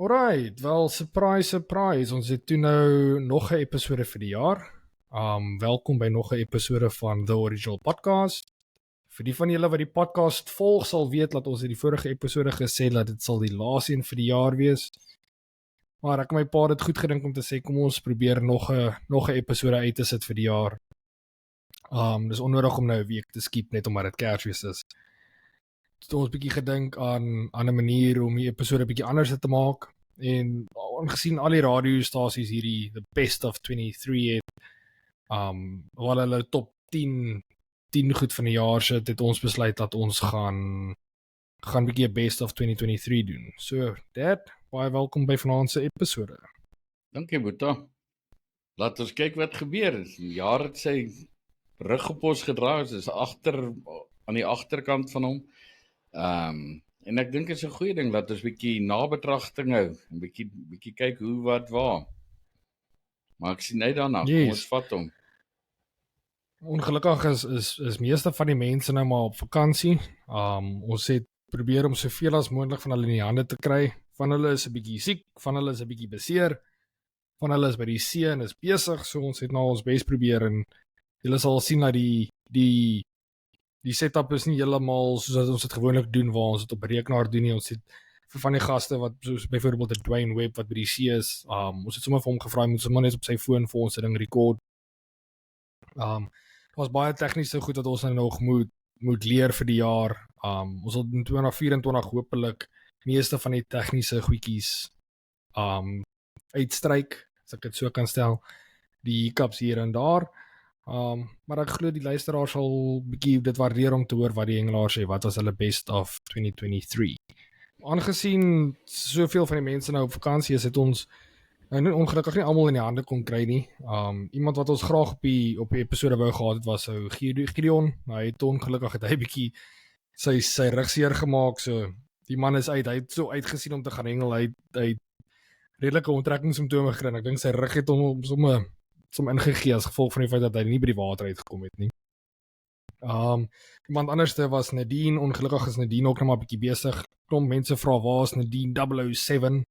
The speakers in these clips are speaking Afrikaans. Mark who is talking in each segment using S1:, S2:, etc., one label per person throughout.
S1: Alright, wel, surprise, ons het toe nou nog 'n episode vir die jaar. Welkom by nog 'n episode van The Original Podcast. Vir die van julle wat die podcast volg sal weet dat ons in die vorige episode gesê dat dit sal die laaste een vir die jaar wees. Maar ek en my pa het goed gedink om te sê kom ons probeer nog 'n episode uit te sit vir die jaar. Dis onnodig om nou 'n week te skiep net omdat dit Kersfees is. Het ons bietjie gedink aan 'n manier om die episode bietjie anders te maak en aangesien al die radiostasies hierdie the best of 23 het waar hulle top 10 goed van die jaar sit, het ons besluit dat ons gaan bietjie 'n best of 2023 doen. So, Dad, baie welkom by vanaand se episode.
S2: Dankie Boeta. Laat ons kyk wat gebeur. Die jaar het sy rug op ons gedraai, ons is aan die agterkant van hom. En ek dink dit is 'n goeie ding dat ons bietjie nabetragting hou en bietjie kyk hoe wat waar. Maar ek sien uit daarna,
S1: Yes.
S2: Kom ons vat hom.
S1: Ongelukkig is meeste van die mense nou maar op vakansie. Ons het probeer om soveel as moontlik van hulle in die hande te kry. Van hulle is 'n bietjie siek, van hulle is 'n bietjie beseer, van hulle is by die see en is besig, so ons het nou ons bes probeer en julle sal sien dat die setup is nie heeltemal soos ons dit gewoonlik doen waar ons dit op rekenaar doen nie. Ons het vir van die gaste wat soos byvoorbeeld Duane Webb wat by die see is, ons het sommer vir hom gevra moet sommer net op sy foon vir ons 'n ding rekord. Was baie tegniese goed wat ons nou nog moet leer vir die jaar. Ons sal in 2024 hopelik meeste van die tegniese goedjies uitstryk, as ek dit so kan stel, die hiccups hier en daar. Maar ek glo die luisteraar sal bietjie dit waardeer om te hoor wat die Engelaars sê, wat was hulle best of 2023. Aangesien soveel van die mense nou op vakansie is, het ons ongelukkig nie almal in die hande kon kry nie. Iemand wat ons graag op die episode wou gehad het was Gideon. Hy het ongelukkig het hy bietjie sy rug seer gemaak, so die man is uit. Hy het so uitgesien om te gaan hengel. Hy het redelike onttrekkingssimptome gekry. Ek dink sy rug het hom som ingegee as gevolg van die feit dat hy nie by die water uitgekom het nie. Iemand anderste was Nadine. Ongelukkig is Nadine ook nog maar 'n bietjie besig. Klomp mense vra waar is Nadine 007?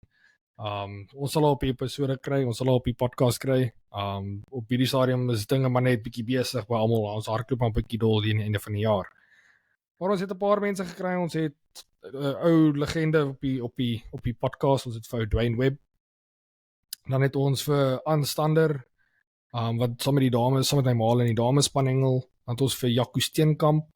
S1: Ons sal haar op die episode kry, ons sal haar op die podcast kry. Op hierdie stadium is dinge maar net bietjie besig by almal. Ons hardloop maar 'n bietjie dol hier aan die einde van die jaar. Maar ons het 'n paar mense gekry. Ons het 'n ou legende op die podcast. Ons het vir Duane Webb. Dan het ons vir Ans Stander, wat saam met die dames, saam met my ma in die damespan hengel. Dan het ons vir Jaco Steenkamp,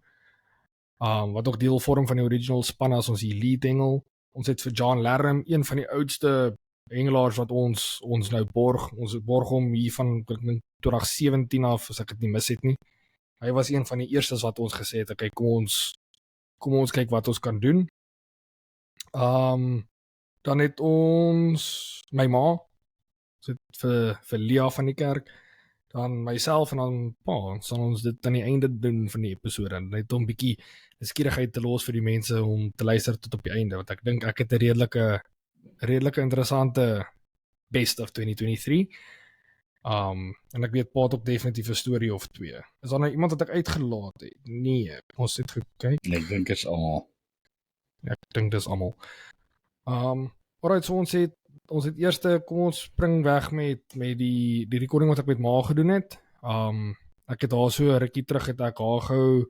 S1: wat ook deel vorm van die original span as ons die lead hengel. Ons het vir Juan Lerm, een van die oudste hengelaars wat ons nou borg. Ons borg hom hier van 2017 af, as ek dit nie mis het nie. Hy was een van die eerstes wat ons gesê het, okay, kom ons kyk wat ons kan doen. Dan het ons my ma, ons het vir Lea van Niekerk, dan myself en dan pa, sal ons dit aan die einde doen van die episode, net om 'n bietjie nuuskierigheid te los vir die mense om te luister tot op die einde, want ek dink ek het 'n redelike interessante best of 2023. En ek weet pa het ook definitief 'n storie of twee. Is daar nou iemand wat ek uitgelaat het? Nee, ons het gekyk.
S2: Ek dink dit is almal.
S1: Ja, ek dink dis almal. Alright, so ons het eerste, kom ons spring weg met die recording wat ek met ma gedoen het. Ek het haar so 'n rukkie terug het ek haar gou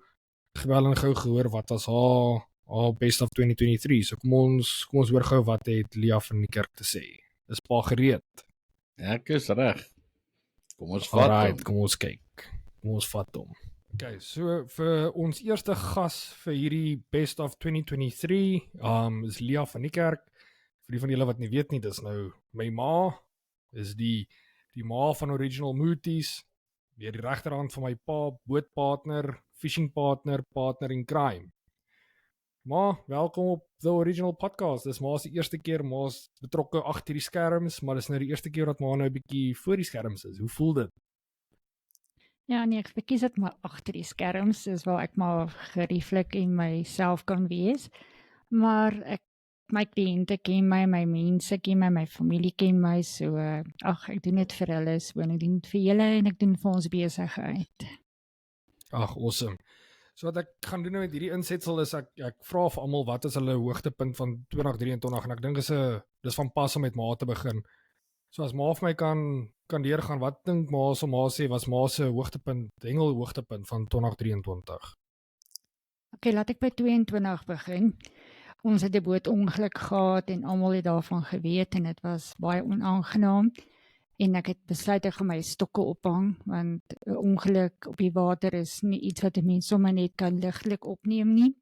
S1: gebel en gou gehoor wat was haar best of 2023. So kom ons hoor gou wat het Lea van Niekerk te sê. Is pa gereed?
S2: Ek is reg. Kom ons vat hom.
S1: Kom ons kyk. Kom ons vat hom. Okay, so vir ons eerste gas vir hierdie best of 2023 is Lea van Niekerk. Vir die van julle wat nie weet nie, dis nou my ma, is die ma van Original Mooties, die regterhand van my pa, bootpartner, fishing partner in crime. Ma, welkom op The Original Podcast. Dis ma's die eerste keer, ma's betrokke agter die skerms, maar dis nou die eerste keer dat ma nou 'n bietjie voor die skerms is. Hoe voel dit?
S3: Ja, nee, ek verkies dit maar agter die skerms, is waar ek maar gerieflik en myself kan wees. Maar my kliënte ken my mense ken my familie ken my, so ek doen dit vir hulle, so ek doen dit vir julle en ek doen vir ons besigheid.
S1: Ag, awesome. So wat ek gaan doen met hierdie insetsel is ek vra vir almal wat is hulle hoogtepunt van 2023 en ek dink dis van pas om met ma te begin. So as ma vir my kan deurgaan, wat dink ma sê was ma se hoogtepunt, hengel hoogtepunt van 2023?
S3: Okay, laat ek by 22 begin. Ons het 'n bootongeluk gehad en almal het daarvan geweet en dit was baie onaangenaam. En ek het besluit ek gaan my stokke ophang, want 'n ongeluk op die water is nie iets wat 'n mens sommer net kan ligtelik opneem nie.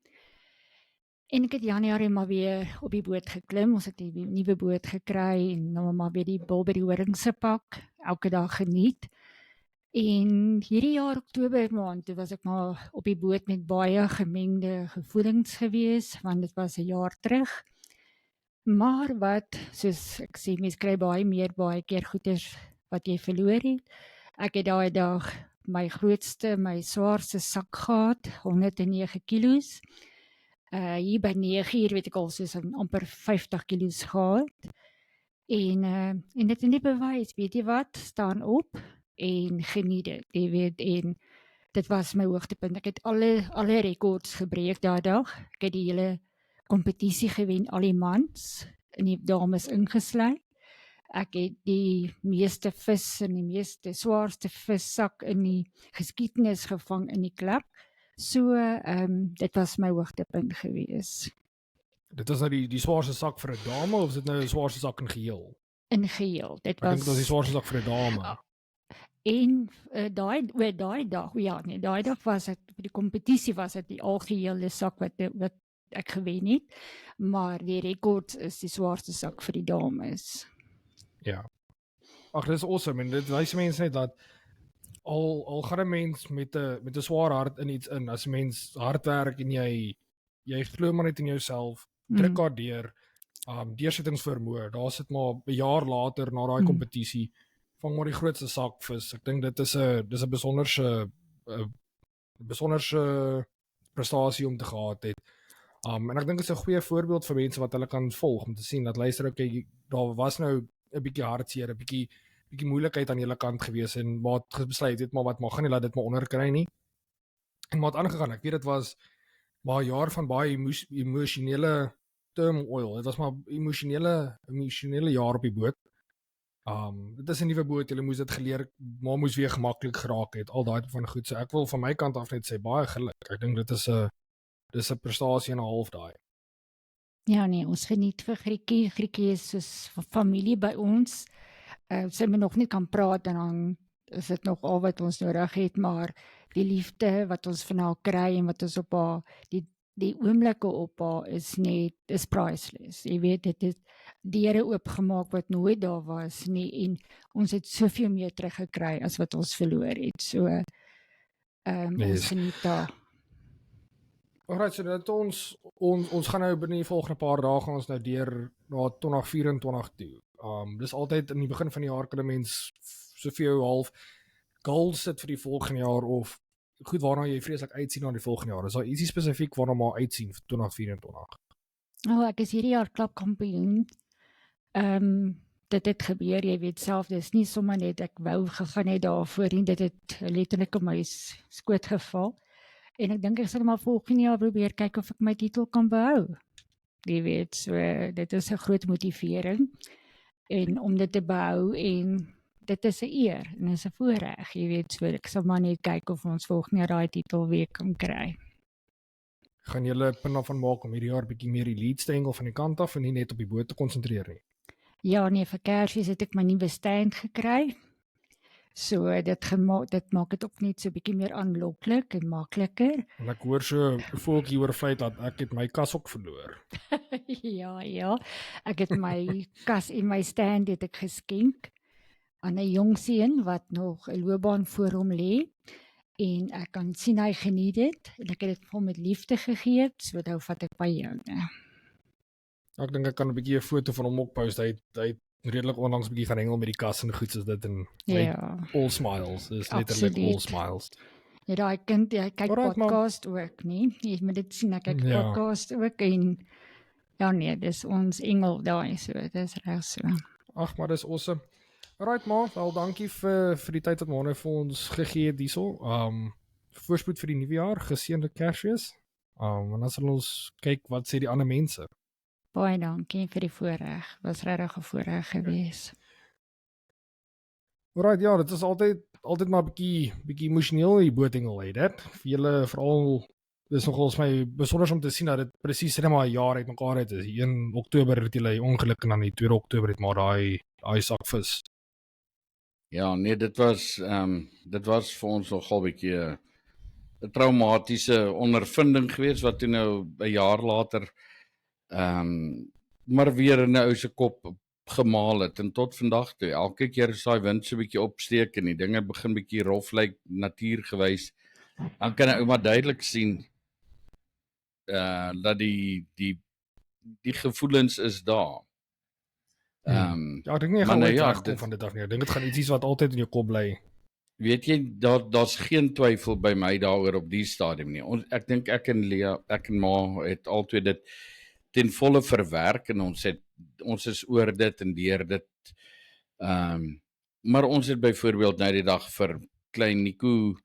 S3: En ek het Januarie maar weer op die boot geklim. Ons het 'n nuwe boot gekry en nou maar weer die bil by die horingse pak, elke dag geniet. En hierdie jaar Oktober maand, toe was ek maar op die boot met baie gemengde gevoelens gewees, want dit was 'n jaar terug. Maar wat, soos ek sê, mens kry baie keer goeders wat jy verloor het. Ek het daai dag my swaarste sak gehad, 109 kilos. Hier by 9 uur weet ek al soos amper 50 kilos gehad. En dit is nie bewys, weet jy wat, staan op en geniet dit, jy weet, en dit was my hoogtepunt. Ek het alle rekords gebreek daai dag. Ek het die hele kompetisie gewen, al die mans en die dames ingesluit. Ek het die meeste vis en die meeste swaarste vissak in die geskiedenis gevang in die klub. So, dit was my hoogtepunt gewees.
S1: Dit was nou die swaarste sak vir 'n dame of is dit nou 'n swaarste sak in geheel?
S3: In geheel. Dit
S1: Ek dink dit was die swaarste sak vir 'n dame.
S3: En daai dag was dit, vir die kompetisie was dit die algehele sak wat ek gewen het, maar die rekord is die swaarste sak vir die dames.
S1: Ja. Ag, dis awesome en dit wys mense net dat al gaan 'n mens met 'n swaar hart in iets in, as 'n mens hard werk en jy glo maar net in jouself, druk haar deur, deursettingsvermoë, daar sit maar 'n jaar later na daai kompetisie, vang maar die grootste sak vis. Ek dink dit is 'n besonderse prestasie om te gehad het. En ek dink dit is 'n goeie voorbeeld vir mense wat hulle kan volg, om te sien dat luister, okay, daar was nou 'n bietjie hartseer, 'n bietjie moeilikheid aan julle kant gewees en maar het besluit, weet maar wat, maar gaan nie laat dit maar onderkry nie. En maar het aangegaan. Ek weet dit was maar 'n jaar van baie emosionele turmoil. Dit was maar emosionele jaar op die boot. Dit is 'n nuwe boot, julle moes dit geleer, maar moes weer gemaklik geraak het, al daai van goed. So ek wil van my kant af net sê baie geluk. Ek dink dit is 'n prestasie en 'n half daai.
S3: Ja nee, ons geniet vir Grietjie. Grietjie is soos familie by ons. Sy moet nog nie kan praat en dan is dit nog al wat ons nodig het, maar die liefde wat ons van haar kry en wat ons op haar, die oomblikke op haar is priceless. Jy weet, dit het deure oopgemaak wat nooit daar was nie en ons het soveel meer teruggekry as wat ons verloor het. So, ons geniet daar.
S1: Alright, so dat ons gaan nou binne die volgende paar dae gaan ons nou deur na 2024 toe. Dis altyd in die begin van die jaar kan 'n mens soveel half goals sit vir die volgende jaar of goed waarna jy vreeslik uitsien na die volgende jaar. Is daar ietsie spesifiek waarna maar uitsien vir 2024?
S3: Ek is hierdie jaar klapkampioen. Dit het gebeur, jy weet self, dis nie sommer net ek wou gegaan het daarvoor en dit het letterlik op my skoot geval. En ek dink ek sal maar volgende jaar probeer kyk of ek my titel kan behou. Jy weet, so dit is 'n groot motivering en om dit te behou en dit is 'n eer en is 'n voorreg, jy weet, so ek sal maar net kyk of ons volgende jaar daai titel weer kan kry.
S1: Gaan julle 'n punt daarvan maak om hierdie jaar bietjie meer die lead te hengel van die kant af en nie net op die boot te konsentreer nie?
S3: Ja nee, vir Kersfees het ek my nuwe stand gekry. So dit maak dit ook net so 'n bietjie meer aanloklik en makliker.
S1: En ek hoor so 'n voeltjie oor feit dat ek het my kas ook verloor.
S3: Ja, ek het my kas en my stand het ek geskenk aan 'n jong seun wat nog 'n loopbaan voor hom lê en ek kan sien hy geniet dit en ek het dit vir hom met liefde gegee, so nou vat ek by jou.
S1: Ek dink ek kan 'n bietjie 'n foto van hom ook post. Hy het redelik onlangs 'n bietjie gaan hengel met die kas en goed soos dit en all smiles. Dis letterlik all smiles.
S3: Ja, daai kind, hy kyk podcast ook, nie? Jy moet dit sien, ek kyk podcast ook en ja nee, dis ons engel daai, so dis reg so.
S1: Ag, maar dis awesome. Alright ma, wel dankie vir die tyd wat maar nou vir ons gegee het hierso. voorspoed vir die nuwe jaar, geseënde Kersfees. En dan sal ons kyk wat sê die ander mense.
S3: Baie dankie vir die voorreg. Was regtig 'n voorreg geweest.
S1: Alright, ja, dit is altyd maar bietjie emosioneel die botingel het dit. Vir julle veral dis nogals my besonder om te sien dat dit presies net maar 'n jaar uitmekaar het. Is 1 Oktober het julle ongeluk en dan die 2 Oktober het maar daai sakvis.
S2: Ja, nee, dit was vir ons nogal 'n bietjie 'n traumatiese ondervinding geweest wat toe nou 'n jaar later maar weer in 'n ou se kop gemaal het en tot vandag toe. Elke keer as daai wind so 'n bietjie opsteek en die dinge begin bietjie rof lyk natuurgewys, dan kan 'n ou maar duidelik sien dat die gevoelens is daar.
S1: Ja, ek dink nie jy gaan
S2: maar
S1: ooit
S2: nou ja,
S1: terugkom van dit af nie. Ek dink dit gaan iets wat altyd in jou kop bly.
S2: Weet jy, daar's geen twyfel by my daaroor op die stadium nie. Ek dink ek en Ma het albei dit ten volle verwerk en ons is oor dit en deur dit. Maar ons het byvoorbeeld nou die dag vir klein Nico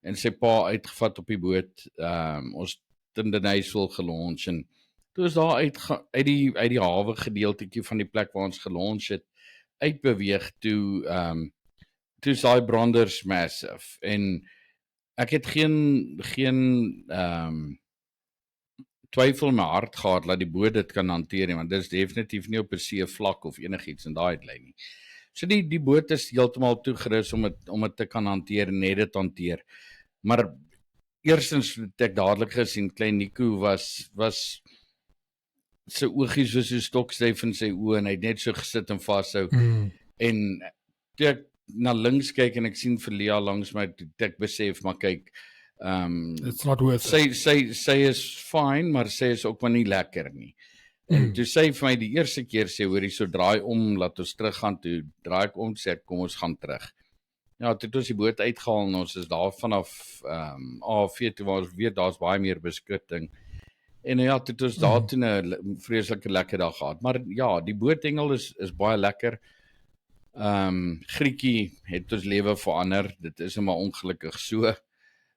S2: en sy pa uitgevat op die boot. Ons het in Denysville gelunch en toe is daar uit die hawe gedeeltetjie van die plek waar ons gelunch het uitbeweeg toe is daai branders massive en ek het geen twyfel in my hart gehad dat die boot dit kan hanteer nie, want dit is definitief nie op 'n see vlak of enigiets in daai lyn nie. So die boot is heeltemal toegerus om dit te kan hanteer en net dit hanteer. Maar eerstens het ek dadelik gesien klein Nico was sy oogies soos 'n stokstyf in sy oë en hy het net so gesit en vashou. En toe ek na links kyk en ek sien vir Lea langs my, toe ek besef maar kyk,
S1: It's not worth it.
S2: sy is fine, maar sy is ook maar nie lekker nie. En toe sê vir my die eerste keer sê hoorie, so draai om, laat ons teruggaan, toe draai ek om, sê kom ons gaan terug. Ja, toe het ons die boot uitgehaal en ons is daar vanaf AV toe waar ons weet daar's baie meer beskutting. En ja, toe het ons daar toe 'n vreeslike lekker dag gehad. Maar ja, die boothengel is baie lekker. Grietjie het ons lewe verander. Dit is maar ongelukkig so.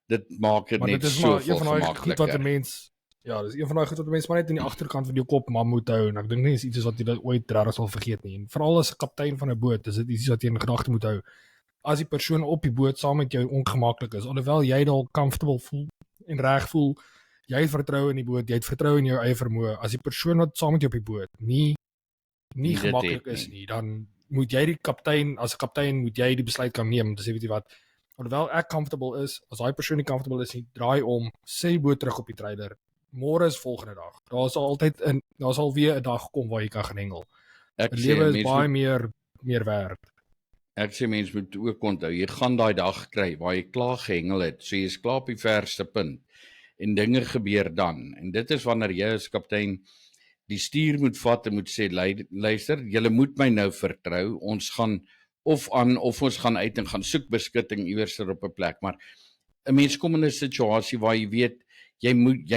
S2: Dit maak dit net soveel gemakliker.
S1: Ja, dis een van daai goed wat mense maar net in die agterkant van jou kop maar moet hou en ek dink nie is iets wat jy dit ooit regtig sal vergeet nie. En veral as 'n kaptein van 'n boot, is dit iets wat jy in gedagte moet hou. As die persoon op die boot saam met jou ongemaklik is, alhoewel jy dalk comfortable voel en reg voel, jy het vertroue in die boot, jy het vertroue in jou eie vermoë. As die persoon wat saam met jou op die boot nie gemaklik is nie, dan moet jy as 'n kaptein moet jy die besluit kan neem om te sê weet jy wat, alhoewel ek comfortable is, as daai persoon nie comfortable is nie, draai om, sê die boot terug op die trailer. Môre is volgende dag. Daar sal weer 'n dag kom waar jy kan gaan hengel. Die lewe is baie meer werd.
S2: Ek sê mense moet ook onthou, jy gaan daai dag kry waar jy klaar gehengel het, so jy is klaar op die verste punt en dinge gebeur dan. En dit is wanneer jy as kaptein die stuur moet vat en moet sê luister, julle moet my nou vertrou. Ons gaan of ons gaan uit en gaan soek beskutting iewers op 'n plek, maar 'n mens kom in 'n situasie waar jy weet jy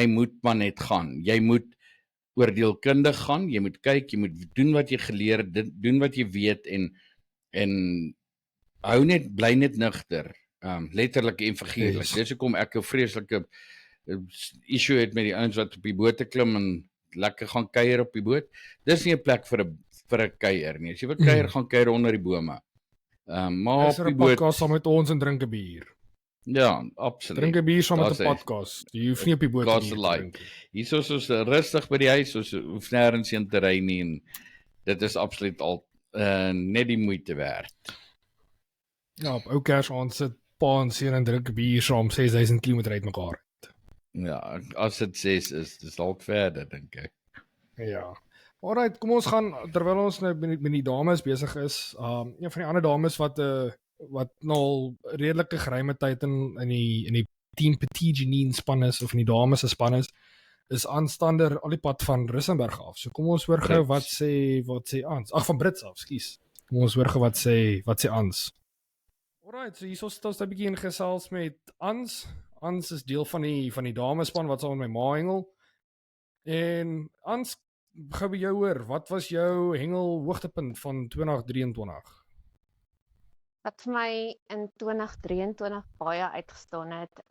S2: moet maar net gaan. Jy moet oordeelkundig gaan, jy moet kyk, jy moet doen wat jy geleer het, doen wat jy weet en bly net nugter. Letterlik en figuurlik.
S1: Yes.
S2: Dis hoekom ek 'n vreeslike issue het met die ouens wat op die bote klim en lekker gaan kuier op die boot. Dis nie 'n plek vir 'n kuier nie. As jy wil kuier, gaan kuier onder die bome. Maar op die boot
S1: podcast saam met ons en drink 'n bier.
S2: Ja, absoluut.
S1: Drink 'n bier saam met 'n podcast. Jy hoef nie op die boot te drink.
S2: Hier is ons rustig by die huis, ons hoef nêrens heen te ry nie en dit is absoluut al net die moeite werd.
S1: Ja, op ou Kersaand sit pa en seun en drink 'n bier saam 6000 km uitmekaar.
S2: Ja, as dit 6 is, dis dalk verder dink ek.
S1: Ja. Alright, kom ons gaan terwyl ons nou met die dames besig is. Een van die ander dames wat nou al redelike geruime tyd in die team Petit Janine span is of in die dames se span is Ans Stander al die pad van Rissenberg af. So kom ons hoor gou wat sê Ans. Ag, van Brits af, skus. Kom ons hoor gou wat sê Ans. Alright, so hierso staan ons 'n bietjie in gesels met Ans. Ans is deel van die damespan wat saam met my ma hengel. En Ans, gou by jou hoor, wat was jou hengel hoogtepunt van 2023?
S4: Wat vir my in 2023 baie uitgestaan het,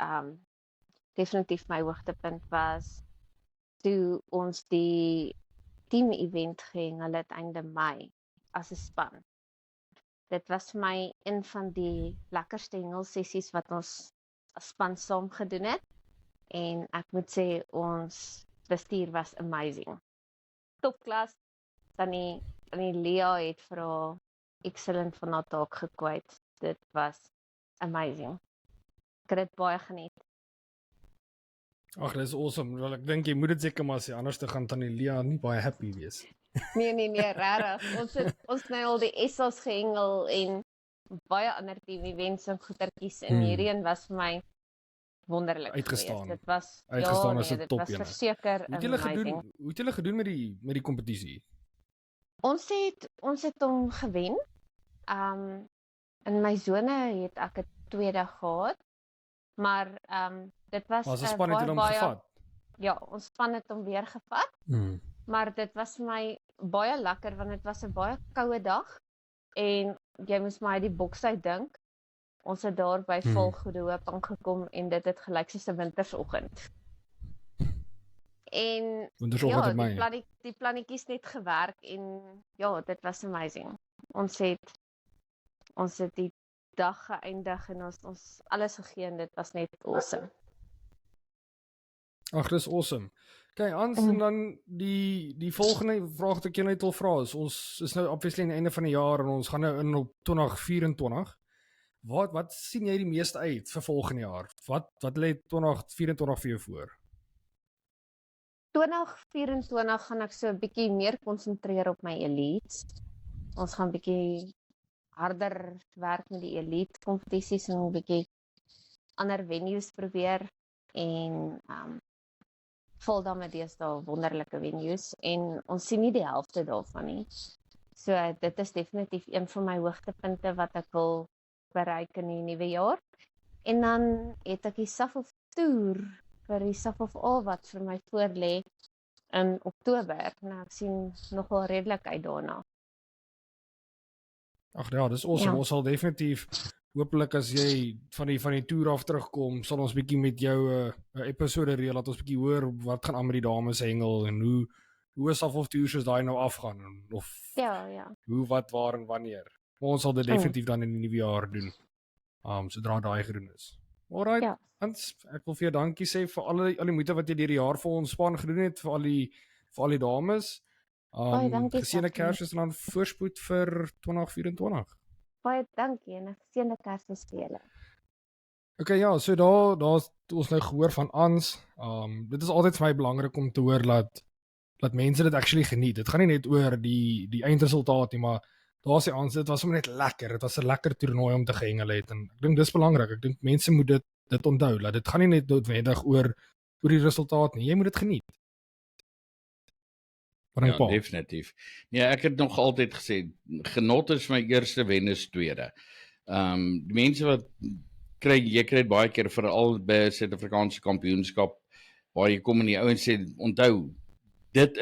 S4: definitief my hoogtepunt was toe ons die team-event gehengel het einde Mei as 'n span. Dit was vir my een van die lekkerste hengelsessies wat ons as span saam gedoen het. En ek moet sê, ons bestuur was amazing. Topklas, Tannie Lea het vir haar excellent van haar taak gekwyt. Dit was amazing. Ek het dit baie geniet.
S1: Ag, dis awesome. Wel, ek dink jy moet dit seker maar sê, anders te gaan Tannie Lea nie baie happy wees.
S4: Nee, regtig. Ons nou al die Essas gehengel en baie ander team-events en goetertjies en hierdie een was vir my wonderlik
S1: Uitgestaan.
S4: geweest. Dit was
S1: Uitgestaan as 'n
S4: dit
S1: top
S4: was
S1: ene.
S4: verseker
S1: Hoe het julle
S4: amazing.
S1: gedoen met die kompetisie?
S4: Ons het hom gewen. In my sone het ek 'n tweede gehad, maar dit was
S1: Maar as 'n span het julle hom gevat.
S4: Ja, ons span het hom weer gevat, maar dit was vir my baie lekker want dit was 'n baie koue dag en jy moes maar uit die boks uit dink. Ons het daar by Volgoede Hoop aangekom en dit het gelyk soos 'n wintersoggend. En
S1: Wintersoggend in Mei.
S4: die plannetjies net gewerk en ja, dit was amazing. Ons het die dag geëindig en ons alles gegee en dit was net awesome.
S1: Ag, dis awesome. Okay, Ans, en dan die volgende vraag wat ek jou net wil vra is, ons is nou obviously aan die einde van die jaar en ons gaan nou in op 2024. Wat sien jy die meeste uit vir volgende jaar? Wat lê 2024 vir jou voor?
S4: 2024 gaan ek so 'n bietjie meer konsentreer op my elites. Ons gaan bietjie harder werk met die elite kompetisies en 'n bietjie ander venues probeer en val dan met deesdae wonderlike venues en ons sien nie die helfte daarvan nie. So dit is definitief een van my hoogtepunte wat ek wil bereik in die nuwe jaar. En dan het ek die Shuffle Tour vir die Shuffle of All wat vir my voorlê in Oktober. Nou ek sien nogal redelik uit daarna.
S1: Ag ja, dis awesome.
S4: Ja.
S1: Ons sal definitief hopelik as jy van die toer af terugkom, sal ons bietjie met jou 'n episode reël dat ons bietjie hoor wat gaan aan met die dames hengel en hoe is of toers soos daai nou afgaan of
S4: Ja.
S1: hoe, wat, waar en wanneer. Maar ons sal dit definitief dan in die nuwe jaar doen. Sodra daai gedoen is. Alright.
S4: Ja.
S1: Hans, ek wil vir jou dankie sê vir al die moeite wat jy deur die jaar vir ons span gedoen het, vir al die dames.
S4: Baie dankie,
S1: Geseënde
S4: Sakkie.
S1: Kersfees en dan voorspoed vir 2024.
S4: Baie dankie en 'n geseënde Kersfees vir julle.
S1: Okay, ja, so daar ons nou gehoor van Ans. Dit is altyd vir my belangrik om te hoor dat mense dit actually geniet. Dit gaan nie net oor die eindresultaat nie, maar daar sê Ans, dit was sommer net lekker. Dit was 'n lekker toernooi om te gehengel het en ek dink dis belangrik. Ek dink mense moet dit onthou dat dit gaan nie net noodwendig oor die resultaat nie. Jy moet dit geniet.
S2: Ja, definitief. Nee, ek het nog altyd gesê genot is my eerste, wen is tweede. Die mense wat jy kry baie keer veral by Suid-Afrikaanse kampioenskap waar jy kom en die ouens sê onthou dit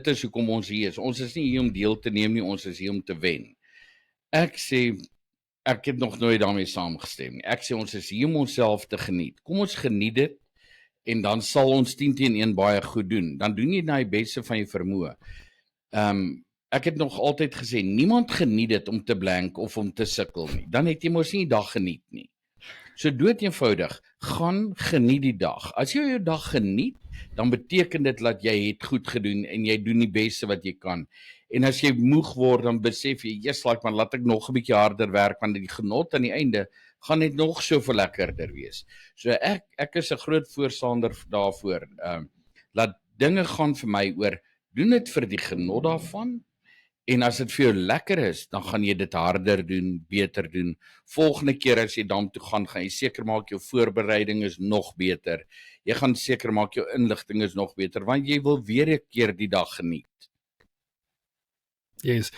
S2: is hoekom ons hier is. Ons is nie hier om deel te neem nie, ons is hier om te wen. Ek sê ek het nog nooit daarmee saamgestem nie. Ek sê ons is hier om onsself te geniet. Kom ons geniet dit en dan sal ons 10-1 baie goed doen. Dan doen jy na die beste van jou vermoë. Ek het nog altyd gesê niemand geniet dit om te blank of om te sukkel nie. Dan het jy mos nie die dag geniet nie. So dood eenvoudig, gaan geniet die dag. As jy jou dag geniet, dan beteken dit dat jy het goed gedoen en jy doen die beste wat jy kan. En as jy moeg word, dan besef jy, maar laat ek nog 'n bietjie harder werk want die genot aan die einde gaan net nog soveel lekkerder wees. So ek is 'n groot voorstander daarvoor. Laat dinge gaan vir my oor doen dit vir die genot daarvan. En as dit vir jou lekker is, dan gaan jy dit harder doen, beter doen. Volgende keer as jy dam toe gaan jy seker maak jou voorbereiding is nog beter. Jy gaan seker maak jou inligting is nog beter, want jy wil weer 'n keer die dag geniet.
S1: Yes.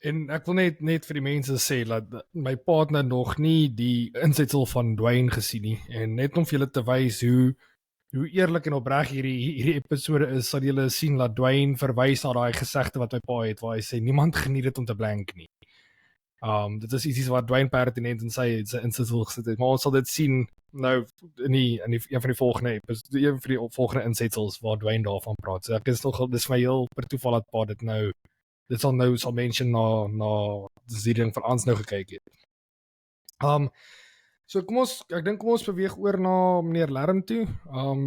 S1: En ek wil net vir die mense sê dat my partner nog nie die insetsel van Duane gesien nie. En net om vir julle te wys hoe eerlik en opreg hierdie episode is, sal julle sien dat Duane verwys na daai gesegde wat my pa het waar hy sê niemand geniet dit om te blank nie. Dit is iets wat Duane pertinent in sy insetsel gesit het, maar ons sal dit sien nou in een van die volgende een van die volgende insetsels waar Duane daarvan praat. So ek is nog, dis vir my heel per toeval dat pa dit sal mention na die ding van Ans nou gekyk het. So kom ons beweeg oor na meneer Lerm toe.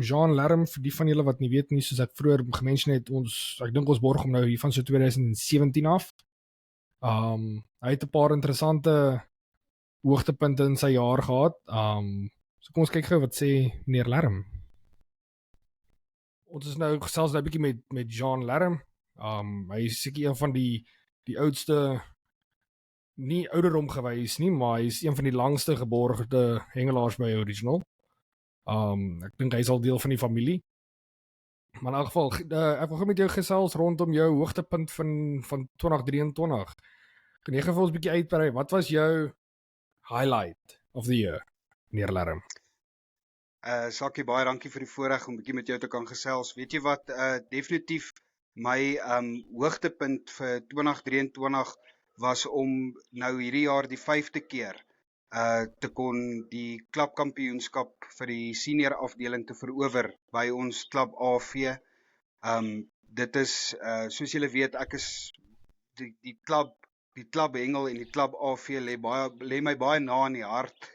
S1: Juan Lerm, vir die van julle wat nie weet nie, soos ek vroeër gemention het, ek dink ons borg hom nou hier van so 2017 af. Hy het 'n paar interessante hoogtepunte in sy jaar gehad. So kom ons kyk gou wat sê meneer Lerm. Ons is nou gesels nou 'n bietjie met Juan Lerm. Hy is seker een van die oudste, nie ouderdom gewys nie, maar hy is een van die langste geborgde hengelaars by Original. Ek dink hy is al deel van die familie. Maar in elk geval, ek wil gou met jou gesels rondom jou hoogtepunt van 2023. Kan jy gou vir ons 'n bietjie uitbrei? Wat was jou highlight of the year, meneer Lerm?
S5: Sakkie, baie dankie vir die voorreg om 'n bietjie met jou te kan gesels. Weet jy wat, definitief my hoogtepunt vir 2023 was om nou hierdie jaar die 5de keer te kon die klubkampioenskap vir die senior afdeling te verower by ons klub AV. Dit is, soos julle weet, ek is die klub hengel en die klub AV lê my baie na in die hart.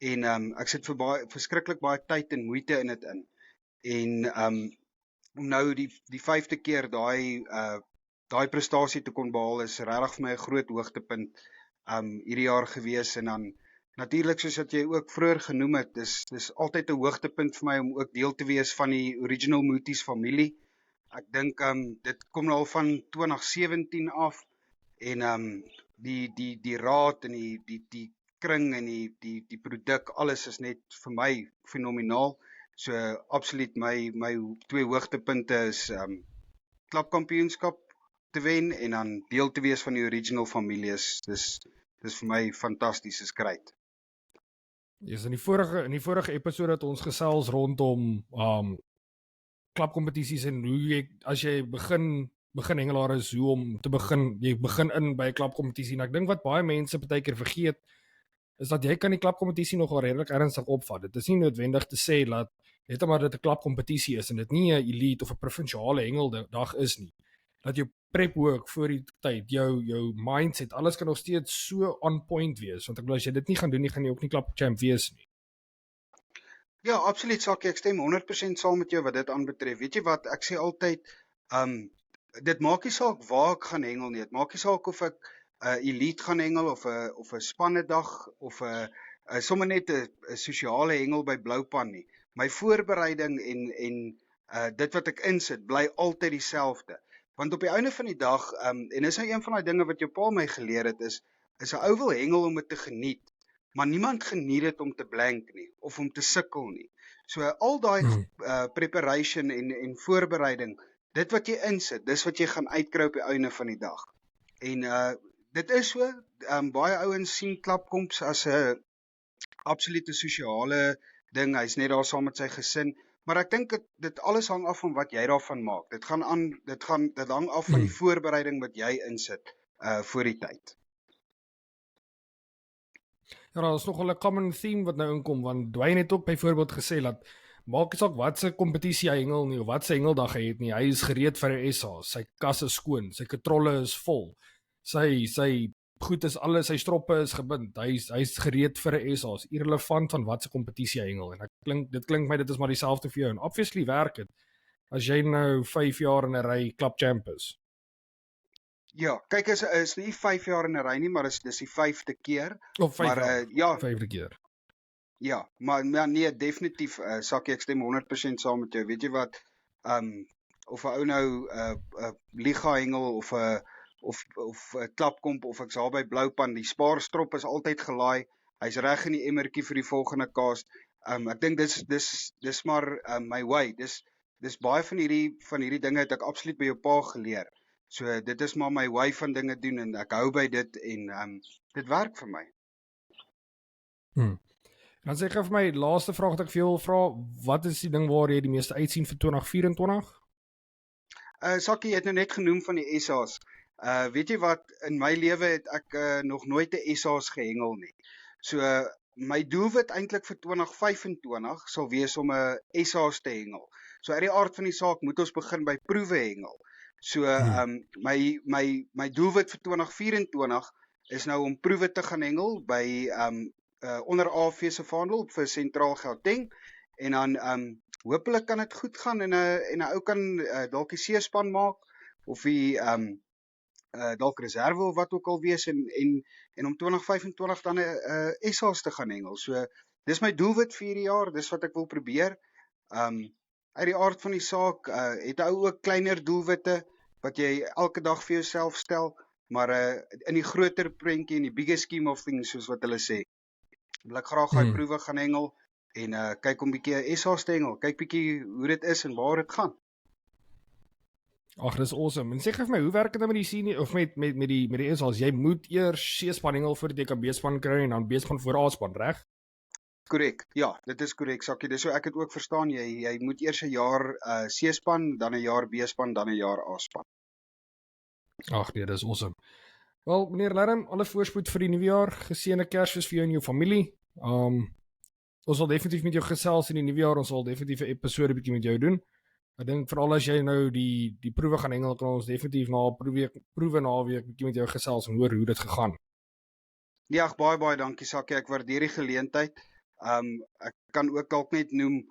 S5: En ek sit verskriklik baie tyd en moeite in dit in. En om nou die 5de keer daai prestasie te kon behaal is regtig vir my 'n groot hoogtepunt hierdie jaar gewees. En dan natuurlik, soos wat jy ook vroeër genoem het, dis altyd 'n hoogtepunt vir my om ook deel te wees van die Original Mooties familie. Ek dink dit kom nou al van 2017 af en die raad en die kring en die produk, alles is net vir my fenomenaal. So absoluut my 2 hoogtepunte is klubkampioenskap te wen en dan deel te wees van die Original familie. Dis vir my fantasties, is great.
S1: In die vorige episode het ons gesels rondom klubkompetisies en hoe jy, as jy begin hengelaar is, hoe om te begin, jy begin in by 'n klubkompetisie. En ek dink wat baie mense partykeer vergeet, is dat jy kan die klubkompetisie nogal redelik ernstig opvat. Dit is nie noodwendig te sê dat net omdat dit 'n klubkompetisie is en dit nie 'n elite of 'n provinsiale hengeldag is nie, dat jou prep work voor die tyd, jou mindset, alles kan nog steeds so on point wees, want ek bedoel, as jy dit nie gaan doen nie, gaan jy ook nie klubchamp wees nie.
S5: Ja, absoluut, Sakkie, ek stem 100% saam met jou wat dit aanbetref. Weet jy wat, ek sê altyd, dit maak nie saak waar ek gaan hengel nie, dit maak nie saak of ek elite gaan hengel, of 'n spannedag, of sommer net 'n sosiale hengel by Bloupan nie. My voorbereiding en dit wat ek insit, bly altyd dieselfde. Want op die einde van die dag, en dis nou een van die dinge wat jou pa my geleer het, is 'n ou wil hengel om dit te geniet, maar niemand geniet dit om te blank nie, of om te sukkel nie. So al daai preparation en voorbereiding, dit wat jy insit, dis wat jy gaan uitkry op die einde van die dag. En dit is so, baie ouens sien klubkomps as 'n absolute sosiale ding, hy's net daar saam met sy gesin, maar ek dink dit alles hang af van wat jy daarvan maak. Dit hang af van die voorbereiding wat jy insit voor die tyd.
S1: Ja, daar is nogal 'n common theme wat nou inkom, want Duane het ook byvoorbeeld gesê dat maak nie saak wat se kompetisie hy hengel nie, of wat se hengeldag hy het nie, hy is gereed vir 'n SA, sy kas is skoon, sy katrolle is vol, sy goed is alles, sy stroppe is gebind, hy's gereed vir 'n SA, is irrelevant van wat se kompetisie hy hengel, en dit klink my dit is maar dieselfde vir jou, en obviously werk dit, as jy nou 5 jaar in 'n ry klubchamp is.
S5: Ja, kyk, is nie 5 jaar in 'n ry nie, maar dis die 5de keer.
S1: Of 5
S5: maar
S1: jaar, 5de keer.
S5: Ja, maar nee, definitief, Sakkie, ek stem 100% saam met jou. Weet jy wat, of 'n ou nou liga hengel, of 'n klapkomp, of ek's daar by Bloupan, die spaarstrop is altyd gelaai, hy's reg in die emmertjie vir die volgende cast. Ek dink dis maar my way, dis baie van hierdie dinge het ek absoluut by jou pa geleer. So dit is maar my way van dinge doen, en ek hou by dit, en dit werk vir my.
S1: Dan sê ek vir my, laaste vraag wat ek vir jou wil vra, wat is die ding waar jy die meeste uitsien vir 2024?
S5: Sakkie, jy het nou net genoem van die SA's. Weet jy wat, in my lewe het ek nog nooit 'n SA's gehengel nie. So my doelwit eintlik vir 2025 sal wees om 'n SA's te hengel. So uit die aard van die saak moet ons begin by proewe hengel. So my doelwit vir 2024 is nou om proewe te gaan hengel by onder AV se vaandel vir Sentraal Gauteng en dan hopelik kan dit goed gaan en 'n ou kan dalk die C-span maak of die dalk reserve of wat ook al wees en om 2025 dan 'n SA's te gaan hengel. So dis my doelwit vir hierdie jaar, dis wat ek wil probeer. Uit die aard van die saak het ou ook kleiner doelwitte wat jy elke dag vir jouself stel, maar in die groter prentjie en die bigger scheme of things soos wat hulle sê, wil ek graag daai proewe gaan hengel en kyk om bietjie SA's te hengel, kyk bietjie hoe dit is en waar dit gaan.
S1: Ag, dis awesome. En sê gou vir my, hoe werk dit nou met die senior of met die SA's? Jy moet eers C-span hengel voordat jy kan B-span kry en dan B-span voor A-span, reg?
S5: Korrek. Ja, dit is korrek, Sakkie. Dis so ek het ook verstaan jy moet eers 'n jaar C-span, dan 'n jaar B-span, dan 'n jaar A-span.
S1: Ag nee, dis awesome. Wel, meneer Lerm, alle voorspoed vir die nuwe jaar. Geseënde Kersfees vir jou en jou familie. Ons sal definitief met jou gesels in die nuwe jaar. Ons sal definitief 'n episode bietjie met jou doen. Ek dink veral as jy nou die proewe gaan hengel, kan ons definitief na proewe naweek bietjie met jou gesels en hoor hoe dit gegaan.
S5: Ja, baie dankie Sakkie. Ek waardeer die geleentheid. Ek kan ook dalk net noem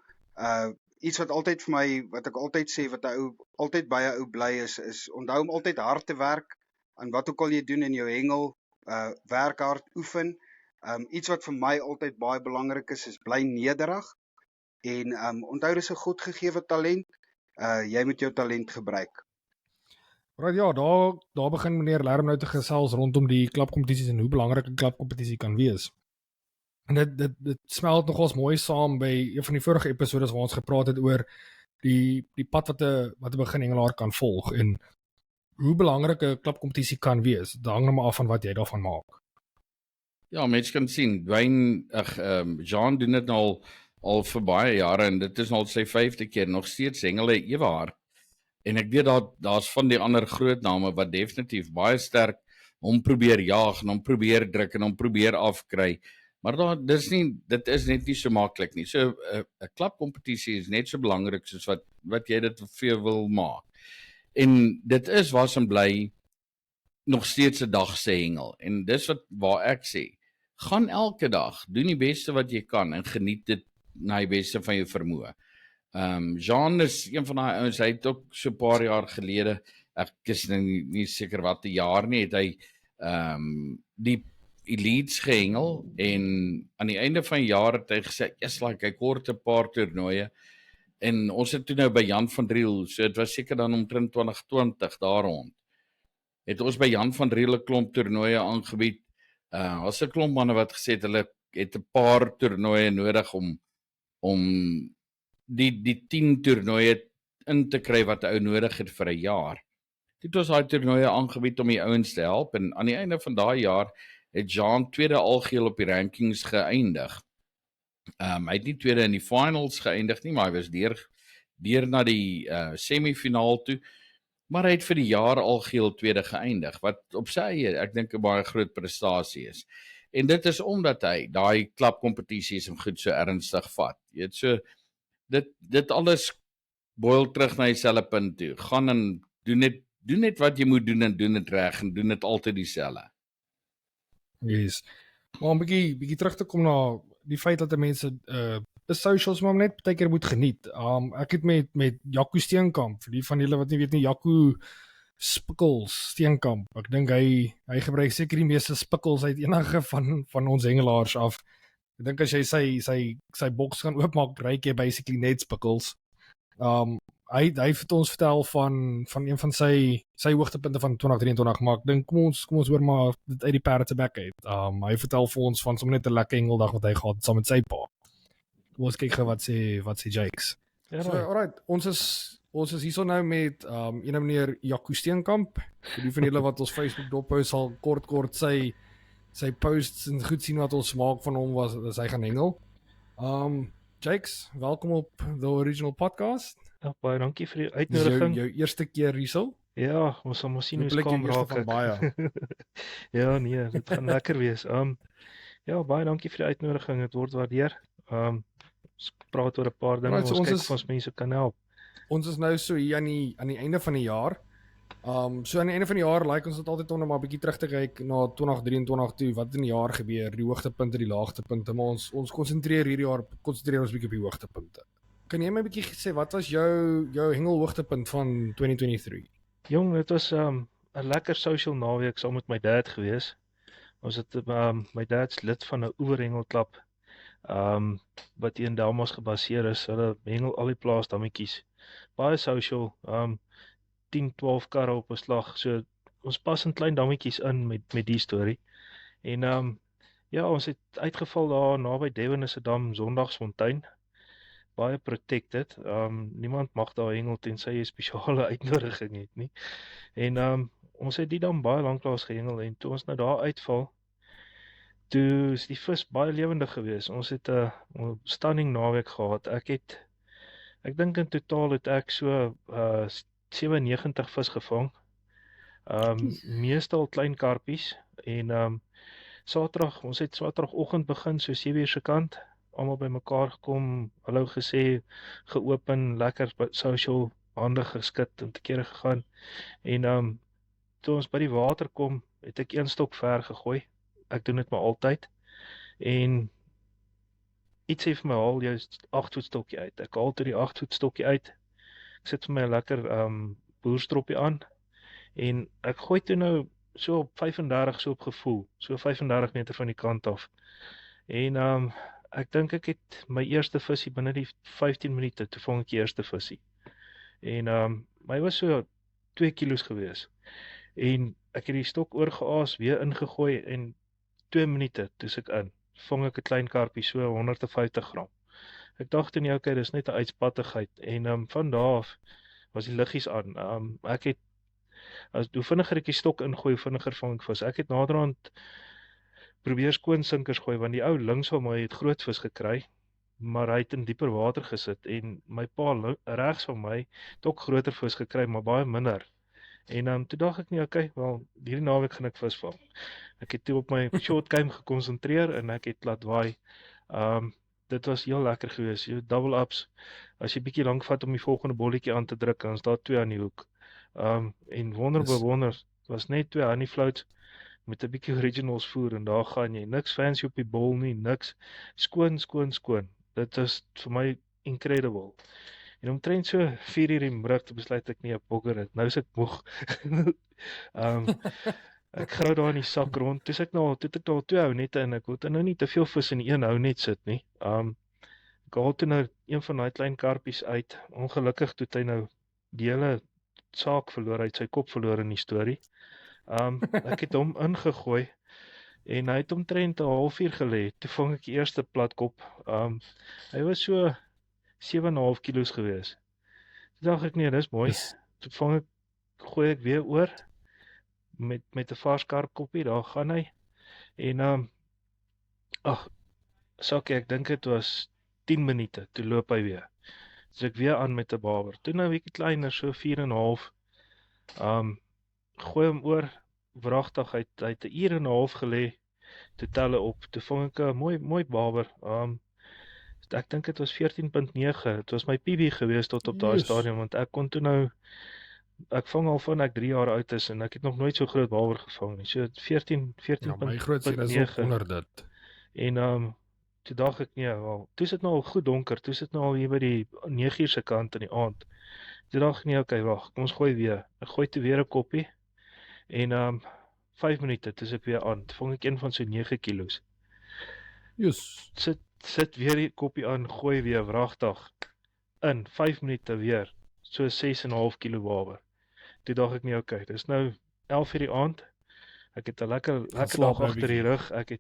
S5: iets wat altyd vir my, wat ek altyd sê, wat 'n ou altyd by 'n ou bly is onthou om altyd hard te werk aan wat ook al jy doen in jou hengel, werk hard, oefen. Iets wat vir my altyd baie belangrik is bly nederig en onthou dis 'n godgegewe talent. Jy moet jou talent gebruik.
S1: Right, ja, daar begin meneer Lerm nou te gesels rondom die klapkompetisies en hoe belangrik 'n klapkompetisie kan wees. En dit smelt nogals mooi saam by een van die vorige episodes waar ons gepraat het oor die pad wat 'n beginhengelaar kan volg en hoe belangrik 'n klapkompetisie kan wees. Dit hang nou maar af van wat jy daarvan maak.
S2: Ja, mense kan sien, Jean doen dit nou al vir baie jare en dit is al sy 5de keer, nog steeds hengel hy ewe hard. En ek weet daar's van die ander groot name wat definitief baie sterk hom probeer jaag en hom probeer druk en hom probeer afkry. Maar dit is net nie so maklik nie. So 'n klapkompetisie is net so belangrik soos wat jy dit vir jou wil maak. En dit is was en bly nog steeds 'n dag se hengel. En dis waar ek sê, gaan elke dag, doen die beste wat jy kan en geniet dit na die beste van jou vermoë. Jean is een van daai ouens, hy het ook so 'n paar jaar gelede, ek is nie seker wat die jaar nie, het hy die elites gehengel en aan die einde van die jaar het hy gesê, hy kort 'n paar toernooie en ons het toe nou by Jan van Driel, so dit was seker dan omtrent 2020 daar rond. Het ons by Jan van Driel 'n klomp toernooie aangebied. Was 'n klomp manne wat gesê het hulle het 'n paar toernooie nodig om die 10 toernooie in te kry wat 'n ou nodig het vir 'n jaar. Dit was daai toernooie aangebied om die ouens te help en aan die einde van daai jaar het Jean tweede algeheel op die rankings geëindig. Hy het nie tweede in die finals geëindig nie, maar hy was deur na die semifinaal toe, maar hy het vir die jaar algeheel tweede geëindig, wat op sy eie, ek dink 'n baie groot prestasie is. En dit is omdat hy daai klapkompetisies en goed so ernstig vat. Jy weet, so dit alles boil terug na dieselfde punt toe. Gaan en doen net wat jy moet doen en doen dit reg en doen dit altyd dieselfde.
S1: Yes. Maar om bietjie terug te kom na die feit dat mense die socials maar net baie keer moet geniet. Ek het met Jaco Steenkamp, vir die van julle wat nie weet nie, Jaco Steenkamp. Ek dink hy gebruik seker die meeste spikkels uit enige van ons hengelaars af. Ek dink as jy sy boks gaan oopmaak, ryk jy basically net spikkels. Hy het ons vertel van een van sy hoogtepunte van 2023, maar ek dink kom ons hoor maar dit uit die perde se bek uit. Hy vertel vir ons van sommer net 'n lekker hengeldag wat hy gehad saam met sy pa. Ons kyk gou wat sê Jakes.
S6: Ja,
S1: So, alright, ons is hierso nou met ene meneer Jaco Steenkamp. Vir die van julle wat ons Facebook dophou sal kort sy posts en goed sien wat ons maak van hom was hy gaan hengel. Jakes, welkom op The Original Podcast.
S6: Ja, baie dankie vir die uitnodiging.
S1: Jou eerste keer hierso.
S6: Ja, ons sal mos sien hoe
S1: Hoopelik jou
S6: skaam
S1: eerste
S6: raak
S1: van
S6: ek.
S1: baie.
S6: Ja, nee, dit gaan lekker wees. Ja, baie dankie vir die uitnodiging. Dit word waardeer. Ons praat oor 'n paar dinge.
S1: Right, so
S6: Ons
S1: ons
S6: kyk
S1: is
S6: of ons mense kan help.
S1: ons is nou so hier aan die einde van die jaar. So aan die einde van die jaar like ons dit altyd om maar 'n bietjie terug te kyk na 2023 toe, wat in die jaar gebeur, die hoogtepunte, die laagtepunte, maar ons konsentreer hierdie jaar ons bietjie op die hoogtepunte. Kan jy my 'n bietjie sê wat was jou hengel hoogtepunt van 2023?
S6: Jong, dit was 'n lekker social naweek saam met my dad gewees. Ons het my dad's lid van 'n oeverhengelklub wat in Delmas gebaseer is. Hulle hengel al die plaasdammetjies. Baie social, 10-12 karre op 'n slag. So ons pas in klein dammetjies in met die storie. En ja, ons het uitgeval daar naby Devon se dam Sondagsfontein. Baie protected. Niemand mag daar hengel tensy jy 'n spesiale uitnodiging het nie. En ons het die dam baie lanklaas gehengel en toe ons nou daar uitval, toe is die vis baie lewendig geweest. Ons het 'n stunning naweek gehad. Ek dink in totaal het ek so 97 vis gevang. Meestal klein karpies en ons het Saterdagoggend begin so 7:00 se kant, almal bymekaar gekom, hallo gesê, geopen, lekker social, hande geskit en te kere gegaan. En toe ons by die water kom, het ek 1 stok ver gegooi. Ek doen dit maar altyd. En iets sê vir my, haal jou 8-voet stokkie uit. Ek haal toe die 8-voet stokkie uit. Ek sit vir my 'n lekker boerstroppie aan. En ek gooi toe nou so op 35, so op gevoel. So 35 meter van die kant af. En ek dink ek het my eerste visie binne die 15 minute, toe vang ek die eerste visie. En my was so 2 kilos gewees. En ek het die stok oorgeaas, weer ingegooi en 2 minute, toe ek in. Vang ek 'n klein karpie, so 150 gram. Ek dacht toe nie, okay, dis net 'n uitspattigheid. En van daar af was die liggies aan. Hoe vinniger ek die stok ingooi, hoe vinniger vang ek vis. Ek het naderhand probeer skoonsinkers gooi, want die ou links van my het groot vis gekry, maar hy het in dieper water gesit. En my pa regs van my het ook groter vis gekry, maar baie minder. En toe dacht ek nie, okay, wel, hierdie naweek gaan ek vis vang. Ek het toe op my short game gekonsentreer en ek het laat waai. Dit was heel lekker geweest. Jy double ups. As jy bietjie lank vat om die volgende bolletjie aan te druk, dan is daar 2 aan die hoek. En wonder, was net 2 honey floats met 'n bietjie originals voer en daar gaan jy. Niks fancy op die bol nie, niks. Skoon. Dit is vir my incredible. En omtrent so 4:00 die middag te besluit ek nie 'n bogger het. Nou is ek moeg. Ek grou daar in die sak rond. Toe het ek nou 2 hou nette en ek wil nou nie te veel vis in die een hou net sit nie. Ek haal toe nou een van daai klein karpies uit. Ongelukkig toe hy nou die hele saak verloor, hy het sy kop verloor in die storie. Ek het hom ingegooi en hy het omtrent 'n halfuur gelê. Toe vang ek die eerste platkop. Hy was so 7,5 kilos gewees. Toe dacht ek, nee, dis mooi. Toe gooi ek weer oor met 'n vars karpkoppie, daar gaan hy. En Sakkie, ek dink dit was 10 minute, toe loop hy weer. Dus ek weer aan met 'n baber. Toe nou 'n bietjie kleiner, so 4,5. Gooi hom oor, wragtig, hy het 'n uur en 'n half gelê, toe tel hy op, toe vang ek 'n mooi baber. Ek dink dit was 14.9, het was my PB gewees tot op daai stadium, want ek kon toe nou, ek vang al van ek 3 jaar oud is, en ek het nog nooit so groot baber gevang nie, so 14.9.
S1: Ja, my grootste is ook onder dit.
S6: En toe dacht ek, nee, wel, toe is dit nou al goed donker, toe is dit nou al hier by die 9:00 se kant in die aand. Toe dacht ek, nee, okay, wacht, kom ons gooi weer. Ek gooi toe weer 'n koppie, en 5 minute, toe is ek weer aan, toe vang ek een van so 9 kilos.
S1: Yes.
S6: Sit weer die koppie aan, gooi weer, wragtig, in 5 minute weer, so 6,5 kilo baber. Toe dacht ek nie, okay, dis nou 11:00 die aand, ek het 'n lekker dag agter die rug, ek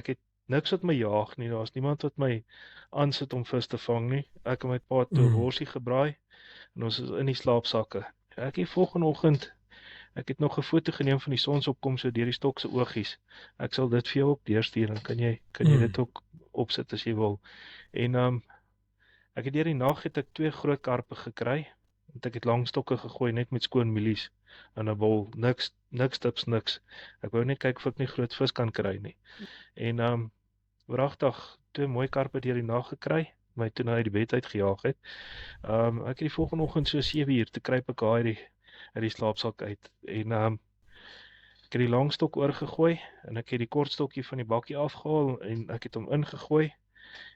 S6: het niks wat my jaag nie, daar is niemand wat my aansit om vis te vang nie, ek en my pa toe 'n worsie gebraai, en ons is in die slaapsakke. Ek het volgende oggend, ek het nog 'n foto geneem van die sonsopkom so deur die stok se oogies. Ek sal dit vir jou ook deurstuur, en kan jy dit ook opsit as jy wil. En ek het deur die nag het ek 2 groot karpe gekry, want ek het langstokke gegooi net met skoon mielies. in 'n bol, niks tips, niks. Ek wou net kyk of ek nie groot vis kan kry nie. En wragtig, 2 mooi karpe deur die nag gekry, my toe uit die bed uitgejaag het. Ek het die volgende oggend so 7 uur te kruip ek uit die slaapsak uit. En ek het die langstok oorgegooi en ek het die kortstokkie van die bakkie afgehaal en ek het hom ingegooi.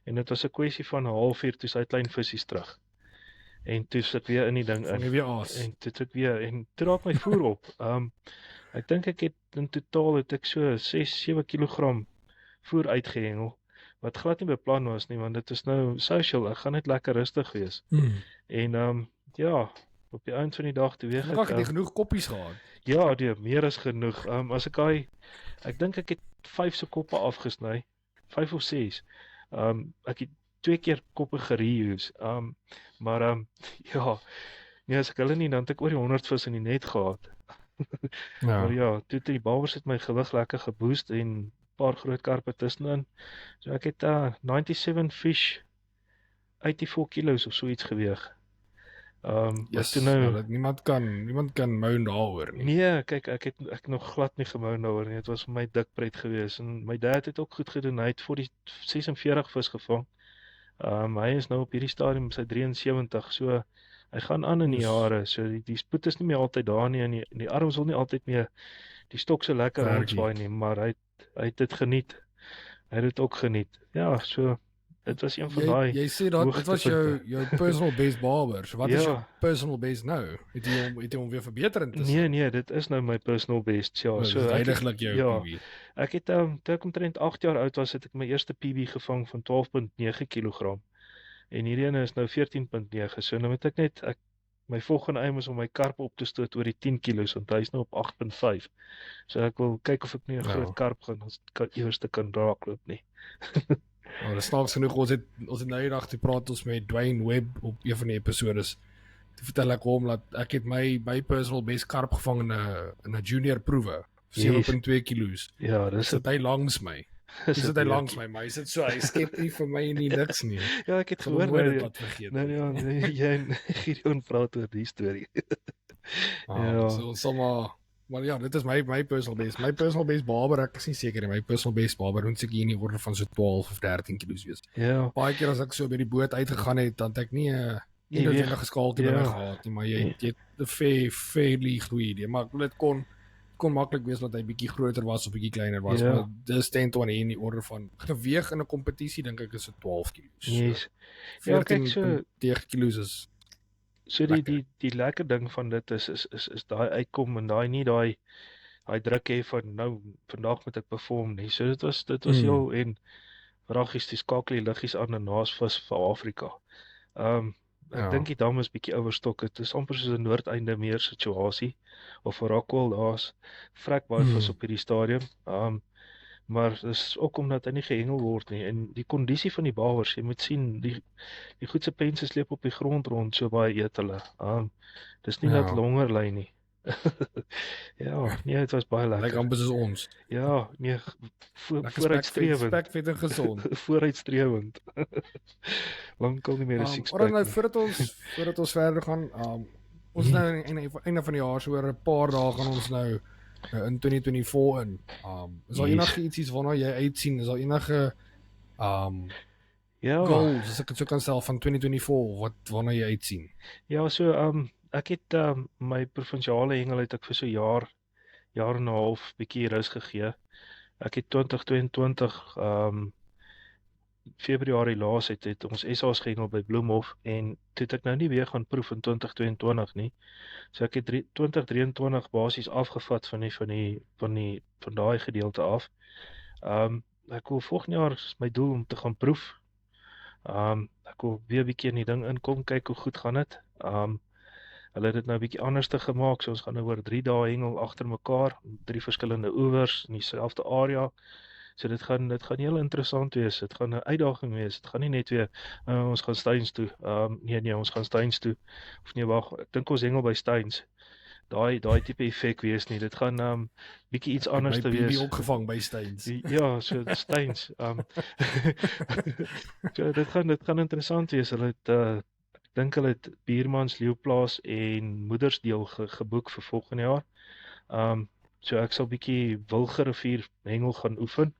S6: En dit was 'n kwessie van 'n halfuur toe sy klein visies terug. En toe sit weer in die ding
S1: Vang jy
S6: in.
S1: weer aas.
S6: En toe sit weer en toe raak my voer op. Ek dink ek het in totaal het ek so 6-7 kg voer uitgehengel. Wat glad nie beplan was nie, want dit is nou social, ek gaan net lekker rustig wees. En ja, op die eind van die dag toe weeg
S1: Ek het genoeg koppies gehad.
S6: ja, nee, meer as genoeg. As ek dink ek het 5 se koppe afgesny, 5 of 6. Ek het 2 keer koppe gereuse. Maar ja, nee, as ek hulle nie, dan het ek oor die 100 vis in die net gehad. Maar ja, toe die bawers het my gewig lekker geboost en paar groot karpe tussenin. So ek het 97 fish, 84 kilos of so iets geweeg.
S1: Yes,
S6: toe nou,
S1: dat niemand kan moan daaroor nie.
S6: nee, kyk, ek nog glad nie gemoun daaroor nie. Dit was vir my dik pret geweest. En my dad het ook goed gedoen. Hy het voor die 46 vis gevang. Hy is nou op hierdie stadium sy 73, so hy gaan aan in die jare. So die spoed is nie meer altyd daar nie en die arms wil nie altyd meer die stok so lekker rondswaai nie, maar hy het dit geniet. Hy het dit ook geniet. Ja, so dit was een van daai.
S1: Jy sê dat dit was jou personal best barber. So wat is jou personal best nou? Het jy hom weer verbeter intussen?
S6: Nee, dit is nou my personal best. Ja, so
S1: heiliglik jou PB.
S6: Ek het toe ek omtrent 8 jaar oud was, het ek my eerste PB gevang van 12.9 kg. En hierdie ene is nou 14.9. So nou moet ek net my volgende aim is om my karp op te stoot oor die 10 kilos, want hy is nou op 8.5. So ek wil kyk of ek nie 'n groot karp gaan eerste kan raakloop nie.
S1: Nou, dat snaaks genoeg, ons het nou die dag toe praat ons met Duane Webb op een van die episodes. Toe vertel ek hom dat ek het my personal best karp gevang in 'n junior proewe, 7.2 kilos.
S6: Ja, dis
S1: sit hy langs my. Hy sit hy langs my, maar hy sit so, hy skep nie vir my nie niks nie.
S6: Ja, ek het gehoor
S1: wat vergeet.
S6: Nee, jy en Gideon praat oor die storie.
S1: Ja, so ons sal maar ja, dit is my personal best. My personal best barber, ek is nie seker nie, my personal best barber moet seker in die orde van so 12 of 13 kilos wees.
S6: Ja.
S1: Baie keer as ek so by die boot uitgegaan het, dan het ek nie noodwendig geskaaltjie by my gehad nie, maar jy het 'n fairly goeie idee, maar dit kon maklik wees dat hy bietjie groter was of bietjie kleiner was, maar dis 10 tot in die orde van geweg in 'n kompetisie dink ek is so 12 kilos.
S6: Yes.
S1: So, ja, kyk so 10 kilos is
S6: so die lekker ding van dit is daai uitkom en daai druk hê van nou vandag moet ek perform nie. So dit was heel en vragies die skakel die liggies aan en naas vis vir Afrika. Ek dink die dam is bietjie ouerstok. Dit is amper soos 'n noordeinde meer situasie of 'n Rockwell, daar's vrek baie vis op hierdie stadium. Maar dis ook omdat hy nie gehengel word nie en die kondisie van die bawers, jy moet sien die goed se pense sleep op die grond rond, so baie eet hulle. Dis nie dat longer lê nie. Ja, nee, dit was baie lekker.
S1: Lyk amper soos ons.
S6: Ja, nee, vooruitstrewend.
S1: Spekvet en gezond.
S6: Vooruitstrewend. Lankal nie meer 'n six-pack.
S1: Nou voordat ons verder gaan, ons nou aan die einde van die jaar, so oor 'n paar dae gaan ons nou in 2024 in. Is daar enige iets waarna jy uitsien? Is daar enige goals, as ek dit so kan stel, van 2024 waarna jy uitsien?
S6: Ja, so ek het my provinsiale hengel het ek vir so jaar en 'n half bietjie rus gegee. Ek het 2022 Februarie laas het ons SA's gehengel by Bloemhof en toe het ek nou nie weer gaan proef in 2022 nie. So ek het 2023 basies afgevat van daai gedeelte af. Ek wil volgende jaar is my doel om te gaan proef. Ek wil weer 'n bietjie in die ding inkom, kyk hoe goed gaan dit. Hulle het dit nou 'n bietjie anders te gemaak, so ons gaan nou oor 3 dae hengel agter mekaar, 3 verskillende oewers in dieselfde area. So dit gaan heel interessant wees. Dit gaan 'n uitdaging wees. Dit gaan nie net weer ons gaan Steins toe. Nee, ons gaan Steins toe. Of nee, wag, ek dink ons hengel by Steins. Daai tipe effek wees nie. Dit gaan bietjie iets anders te wees.
S1: Ek opgevang by Steins.
S6: Ja, so Steins. So dit gaan interessant wees. Hulle het dink hulle het Biermans, Leeuplaas en Moedersdeel geboek vir volgende jaar. So ek sal bietjie Wilgerivier hengel gaan oefen.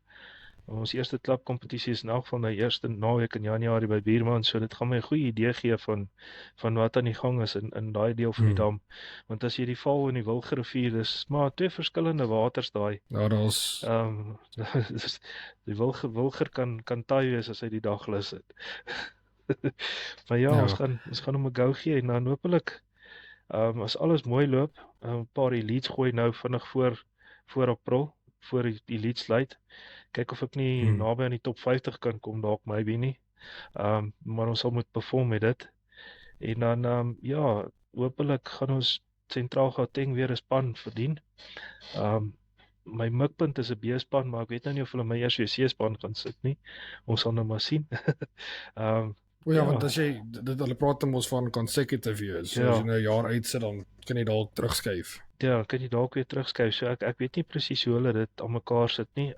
S6: Ons eerste klapkompetisie is in elk geval nou eerste naweek in Januarie by Biermans, so dit gaan my 'n goeie idee gee van wat aan die gang is in daai deel van die dam. Want as jy die val in die Wilgerivier, dis maar 2 verskillende waters daai.
S1: Ja, daar's
S6: Die wilger kan taai wees as hy die daglus het. Maar ja,
S1: Ja.
S6: ons gaan hom 'n go gee en dan hopelik as alles mooi loop, 'n paar elites gooi nou vinnig voor April, voor die elite sluit. Kyk of ek nie naby aan die top 50 kan kom, dalk maybe nie. Maar ons sal moet perform met dit. En dan ja, hopelik gaan ons Sentraal Gauteng weer 'n span verdien. My mikpunt is 'n B-span, maar ek weet nou nie of hulle my eers weer C-span gaan sit nie. Ons sal nou maar sien.
S1: Ja, want as jy hulle praat mos van consecutive years. So as jy nou 'n jaar uitsit, dan kan jy dalk terugskuif.
S6: Ja, kan jy dalk weer terugskuif. So ek weet nie presies hoe hulle dit aan mekaar sit nie.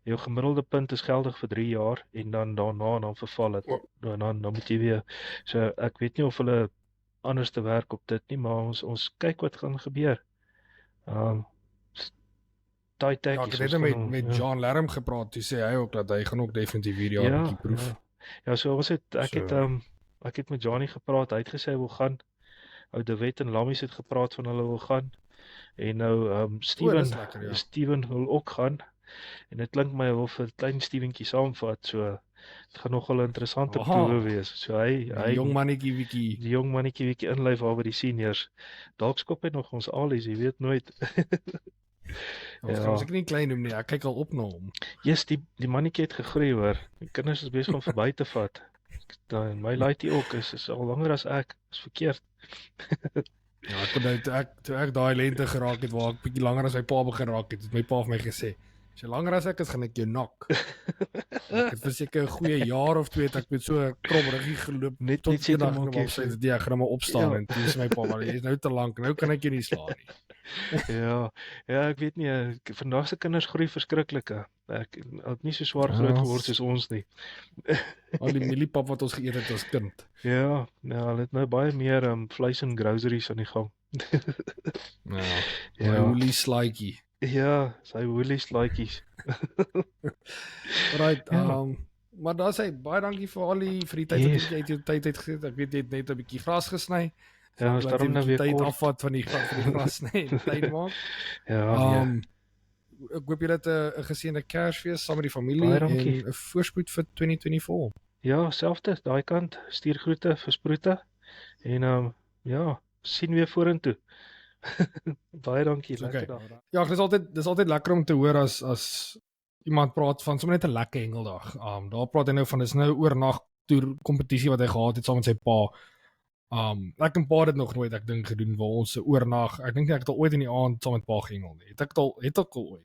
S6: Jou gemiddelde punt is geldig vir 3 jaar en dan daarna dan verval dit. Dan moet jy weer. So ek weet nie of hulle anders te werk op dit nie, maar ons kyk wat gaan gebeur. Daai tyd
S1: Ja, ek het met Juan Lerm gepraat, toe sê hy ook dat hy gaan ook definitief hierdie jaar 'n bietjie proef.
S6: Ja, so ek het met Johnny gepraat, hy het gesê hy wil gaan. Ou De Wet en Lammies het gepraat van hulle wil gaan. En nou Steven wil ook gaan. En dit klink my hy wil vir klein Steventjie saamvat, so dit gaan nogal 'n interessante proewe wees. So hy
S1: die jong mannetjie
S6: bietjie inlyf daar by die seniors. Dalk skop hy nog ons alies, jy weet nooit.
S1: Ons gaan seker nie klein noem nie, ek kyk al op na hom.
S6: Yes, die mannetjie het gegroei hoor. Die kinders is besig om verby te vat. My laaitie ook is al langer as ek, is verkeerd.
S1: Ja, toe ek daai lente geraak het waar ek bietjie langer as my pa begin raak het my pa vir my gesê, as jy langer as ek is, gaan ek jou nak. Ek het vir seker 'n goeie jaar of 2 het ek met so 'n krom ruggie geloop
S6: net
S1: tot
S6: seker
S1: eendag
S6: maak
S1: ek sê ek gaan maar opstaan en toe sê my pa, maar jy is nou te lank, nou kan ek jou nie slaan nie.
S6: Ja, ek weet nie, vandag se kinders groei verskriklik. Ek het nie so swaar groot geword soos ons nie.
S1: Al die mieliepap wat ons geëet het as kind.
S6: Ja, hulle het nou baie meer vleis en groceries aan die gang.
S1: Ja, holy slaaitjie.
S6: Ja, sy holy slaaitjies.
S1: Right, maar daar sê baie dankie vir die tyd wat jy uit jou tyd uitgegee. Ek weet jy het net 'n bietjie gras gesny.
S6: Ja, ons daarom nou weer
S1: tyd afvat van die gras sny en tyd maak.
S6: Ja,
S1: ek hoop julle het 'n geseënde Kersfees saam met die familie en 'n voorspoed vir 2024.
S6: Ja, selfde, daai kant, stuur groete vir Sproete en ja, sien weer vorentoe. Baie dankie, lekker dag.
S1: Ja, dis altyd lekker om te hoor as iemand praat van sommer net 'n lekker hengeldag. Daar praat hy nou van dis nou oornag toer kompetisie wat hy gehad het saam met sy pa. Ek en pa het dit nog nooit ek dink gedoen waar ons oornag. Ek dink nie ek het al ooit in die aand saam met pa gehengel nie. Het ek al ooit?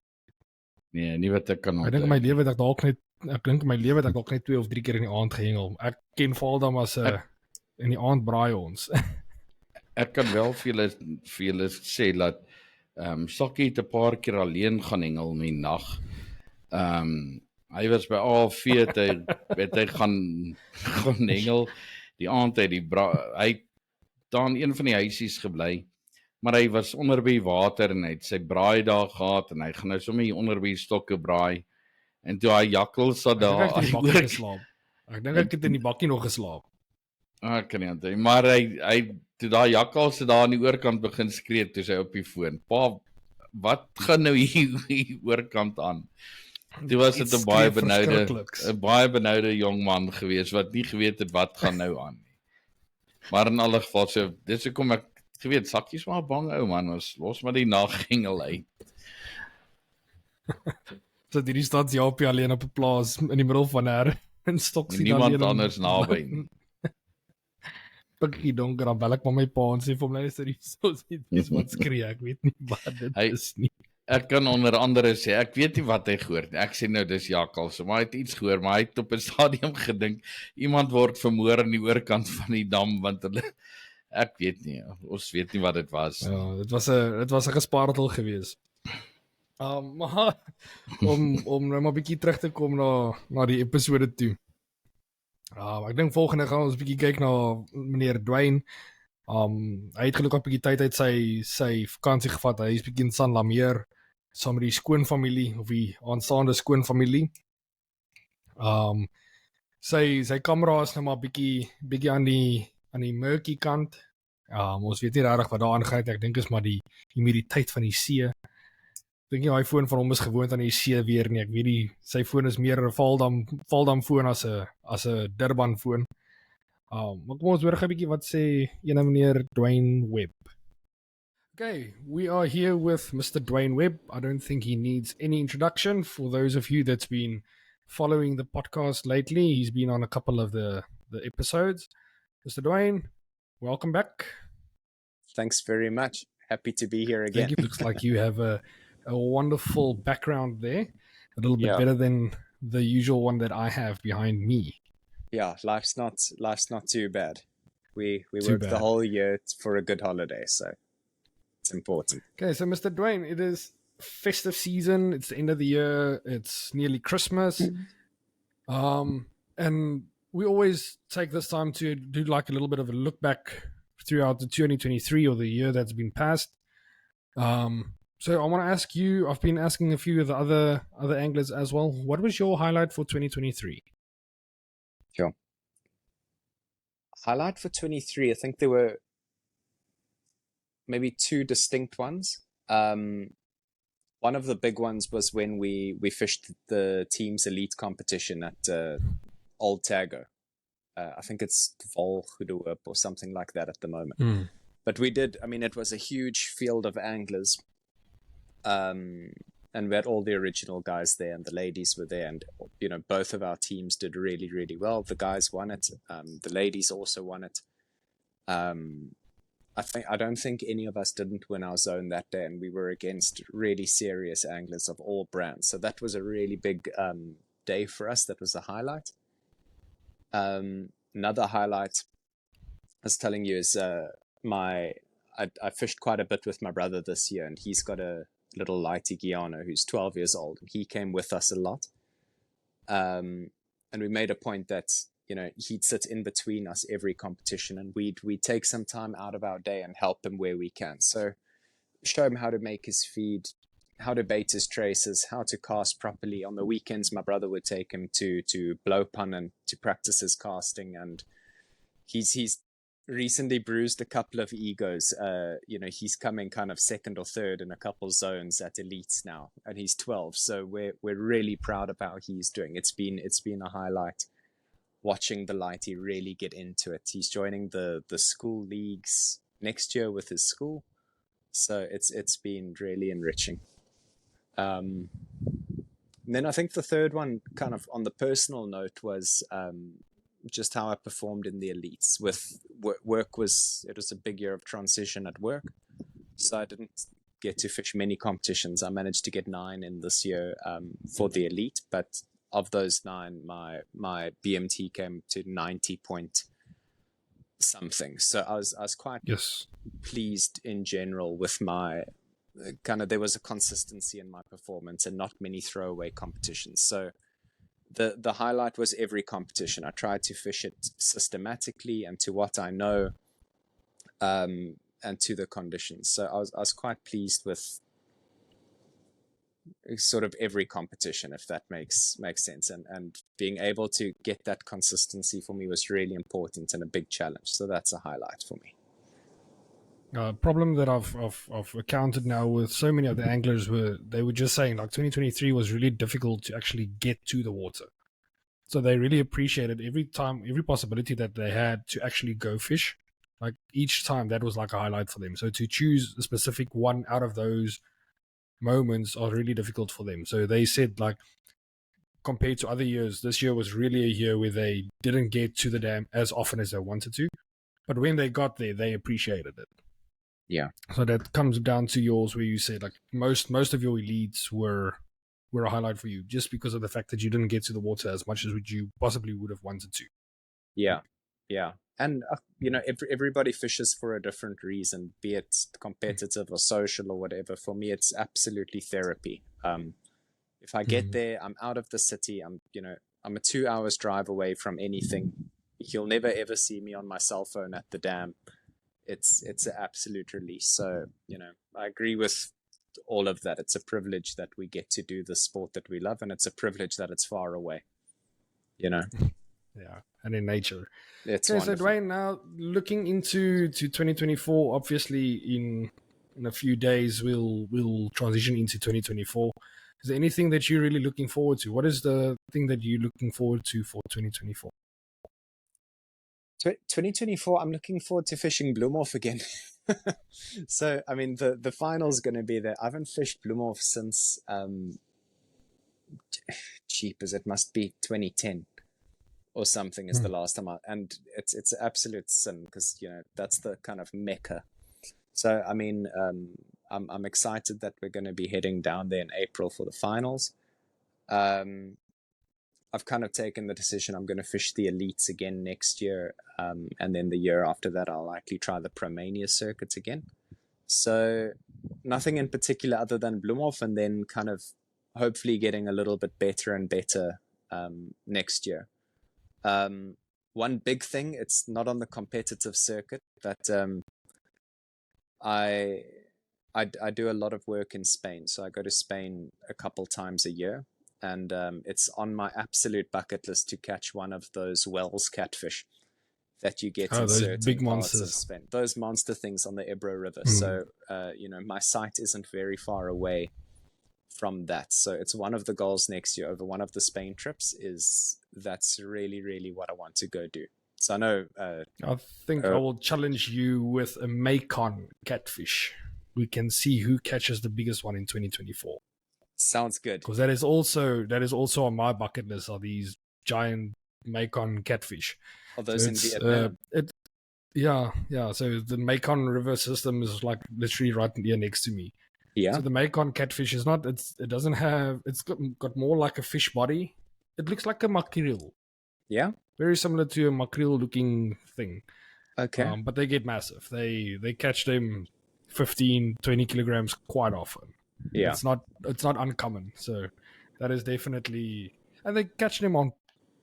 S2: Nee, nie wat ek kan
S1: onthou. Ek dink in my lewe het ek dalk net 2 of 3 keer in die aand gehengel. Ek ken Valdam as in die aand braai ons.
S2: Ek kan wel vir julle sê dat Sakkie het 'n paar keer alleen gaan hengel in die nag. Hy was by AV het hy gaan hengel. Die aand het hy daar in een van die huisies gebly, maar hy was onder by die water en hy het sy braai daar gehad en hy gaan nou sommer hier onder by die stokke braai. En toe hy jakkals sat daar.
S1: Ek dink ek het in die bakkie nog geslaap.
S2: Ek kan nie onthou, maar hy toe daai jakkals daar aan die oorkant begin skree toe sy op die foon. Pa, wat gaan nou hier oorkant aan? Toe was dit 'n baie benoude jong man gewees wat nie geweet het wat gaan nou aan nie. Maar in alle geval so, dis hoekom ek geweet Sakkie's maar bang ou man, ons los maar die naghengel uit.
S1: So hierdie stad Japie alleen op 'n plaas in die middel van in Stoksie
S2: niemand anders naby nie.
S1: Pikkie donker, dan bel ek maar my pa en sê vir hom luister dis wat skree, ek weet nie wat dit is nie.
S2: Ek kan onder andere sê, ek weet nie wat hy gehoor nie. Ek sê nou dis jakkals, maar hy het iets gehoor, maar hy het op 'n stadium gedink iemand word vermoor aan die oorkant van die dam want hulle ek weet nie, ons weet nie wat dit was.
S1: Ja, dit was 'n gespartel geweest. Maar om nou maar 'n bietjie terug te kom na die episode toe. Ek dink volgende gaan ons 'n bietjie kyk na meneer Duane. Hy het gelukkig 'n bietjie tyd uit sy vakansie gevat. Hy is bietjie in San Lameer saam met die skoonfamilie of die Ans Stander skoonfamilie. Sy kamera is nou maar bietjie aan die murky kant. Ons weet nie regtig wat daar aangaan nie. Ek dink is maar die humiditeit van die see. Ek dink nie daai foon van hom is gewoond aan die see weer nie. Ek weet nie, sy foon is meer 'n Valdam foon as 'n Durban foon. Maar kom ons hoor 'n bietjie wat sê ene meneer Duane Webb. Okay, we are here with Mr. Duane Webb. I don't think he needs any introduction. For those of you that's been following the podcast lately, he's been on a couple of the episodes. Mr. Duane, welcome back.
S7: Thanks very much. Happy to be here again.
S1: Thank you. Looks like you have a wonderful background there. A little bit better than the usual one that I have behind me.
S7: Yeah, life's not too bad. We work the whole year for a good holiday, so it's important.
S1: Okay, so Mr. Duane, it is festive season. It's the end of the year. It's nearly Christmas. And we always take this time to do like a little bit of a look back throughout the 2023 or the year that's been passed. So I want to ask you, I've been asking a few of the other anglers as well. What was your highlight for 2023?
S7: Sure. Highlight for 23, I think there were maybe two distinct ones. One of the big ones was when we fished the team's elite competition at Old Tago. I think it's Volgoedorp or something like that at the moment. But we did, it was a huge field of anglers. And we had all the original guys there, and the ladies were there, and both of our teams did really, really well. The guys won it. The ladies also won it. I don't think any of us didn't win our zone that day, and we were against really serious anglers of all brands. So that was a really big day for us. That was a highlight. Another highlight I was telling you is I fished quite a bit with my brother this year, and he's got a little lighty Guyana who's 12 years old. He came with us a lot. And we made a point that, he'd sit in between us every competition, and we'd take some time out of our day and help him where we can. So show him how to make his feed, how to bait his traces, how to cast properly. On the weekends, my brother would take him to blow pun and to practice his casting. And he's recently bruised a couple of egos. He's coming kind of second or third in a couple zones at elites now, and he's 12. So we're really proud of how he's doing. It's been a highlight watching the lighty really get into it. He's joining the school leagues next year with his school, so it's been really enriching. And then I think the third one, kind of on the personal note, was just how I performed in the elites. With work, it was a big year of transition at work, so I didn't get to fish many competitions. I managed to get 9 in this year for the elite, but of those 9, my BMT came to 90 point something. So I was quite pleased in general with my there was a consistency in my performance and not many throwaway competitions. So the highlight was every competition. I tried to fish it systematically and to what I know, and to the conditions. So I was quite pleased with sort of every competition, if that makes sense. And being able to get that consistency for me was really important and a big challenge. So that's a highlight for me.
S1: Problem that I've encountered now with so many of the anglers they were just saying like 2023 was really difficult to actually get to the water. So they really appreciated every possibility that they had to actually go fish. Like each time that was like a highlight for them. So to choose a specific one out of those moments are really difficult for them. So they said like compared to other years, this year was really a year where they didn't get to the dam as often as they wanted to. But when they got there, they appreciated it.
S7: Yeah.
S1: So that comes down to yours where you said like most of your elites were a highlight for you just because of the fact that you didn't get to the water as much as you possibly would have wanted to.
S7: Yeah. Yeah. And, everybody fishes for a different reason, be it competitive or social or whatever. For me, it's absolutely therapy. If I get there, I'm out of the city. I'm a 2 hours drive away from anything. you'll never ever see me on my cell phone at the dam. It's an absolute release. So, I agree with all of that. It's a privilege that we get to do the sport that we love, and it's a privilege that it's far away.
S1: Yeah, and in nature.
S7: It's
S1: okay,
S7: wonderful.
S1: so Duane, now looking into 2024, obviously in a few days we'll transition into 2024. Is there anything that you're really looking forward to? What is the thing that you're looking forward to for 2024?
S7: 2024, I'm looking forward to fishing Bloemhof again. So, I mean, the final's going to be there. I haven't fished Bloemhof since, cheap as it must be, 2010 or something is the last time and it's absolute sin because, that's the kind of mecca. So, I mean, I'm excited that we're going to be heading down there in April for the finals. I've kind of taken the decision I'm going to fish the elites again next year. And then the year after that, I'll likely try the Promania circuits again. So nothing in particular other than Bloemhof, and then kind of hopefully getting a little bit better and better next year. One big thing, it's not on the competitive circuit, but I do a lot of work in Spain. So I go to Spain a couple times a year. And it's on my absolute bucket list to catch one of those Wells catfish that you get in
S1: those
S7: certain
S1: big
S7: parts
S1: monsters.
S7: of Spain. Those monster things on the Ebro River. So, my site isn't very far away from that. So it's one of the goals next year over one of the Spain trips that's really, really what I want to go do. So I know...
S1: I think I will challenge you with a Macon catfish. We can see who catches the biggest one in 2024.
S7: Sounds good.
S1: Because that is also on my bucket list, are these giant Macon catfish.
S7: Are those in Vietnam?
S1: Yeah. So the Macon River system is like literally right here next to me.
S7: Yeah.
S1: So the Macon catfish is not. It's got more like a fish body. It looks like a mackerel.
S7: Yeah.
S1: Very similar to a mackerel looking thing.
S7: Okay.
S1: But they get massive. They catch them 15, 20 kilograms quite often.
S7: Yeah.
S1: It's not uncommon. So that is definitely, and they catch them on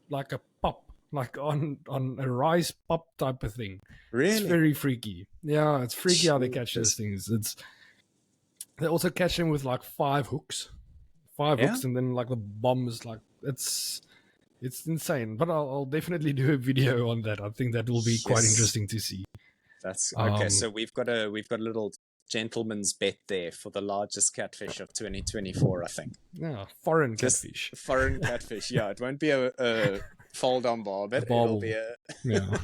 S1: like a pop, like on a rice pop type of thing.
S7: Really?
S1: It's very freaky. Yeah, it's freaky how they catch those things. They also catch them with like five hooks, and then like the bombs, like it's insane. But I'll definitely do a video on that. I think that will be quite interesting to see.
S7: That's okay. So we've got a little gentleman's bet there for the largest catfish of 2024, I think.
S1: Yeah, foreign catfish.
S7: Foreign catfish, yeah. It won't be a fold-on barbet. It'll be a...
S1: Yeah.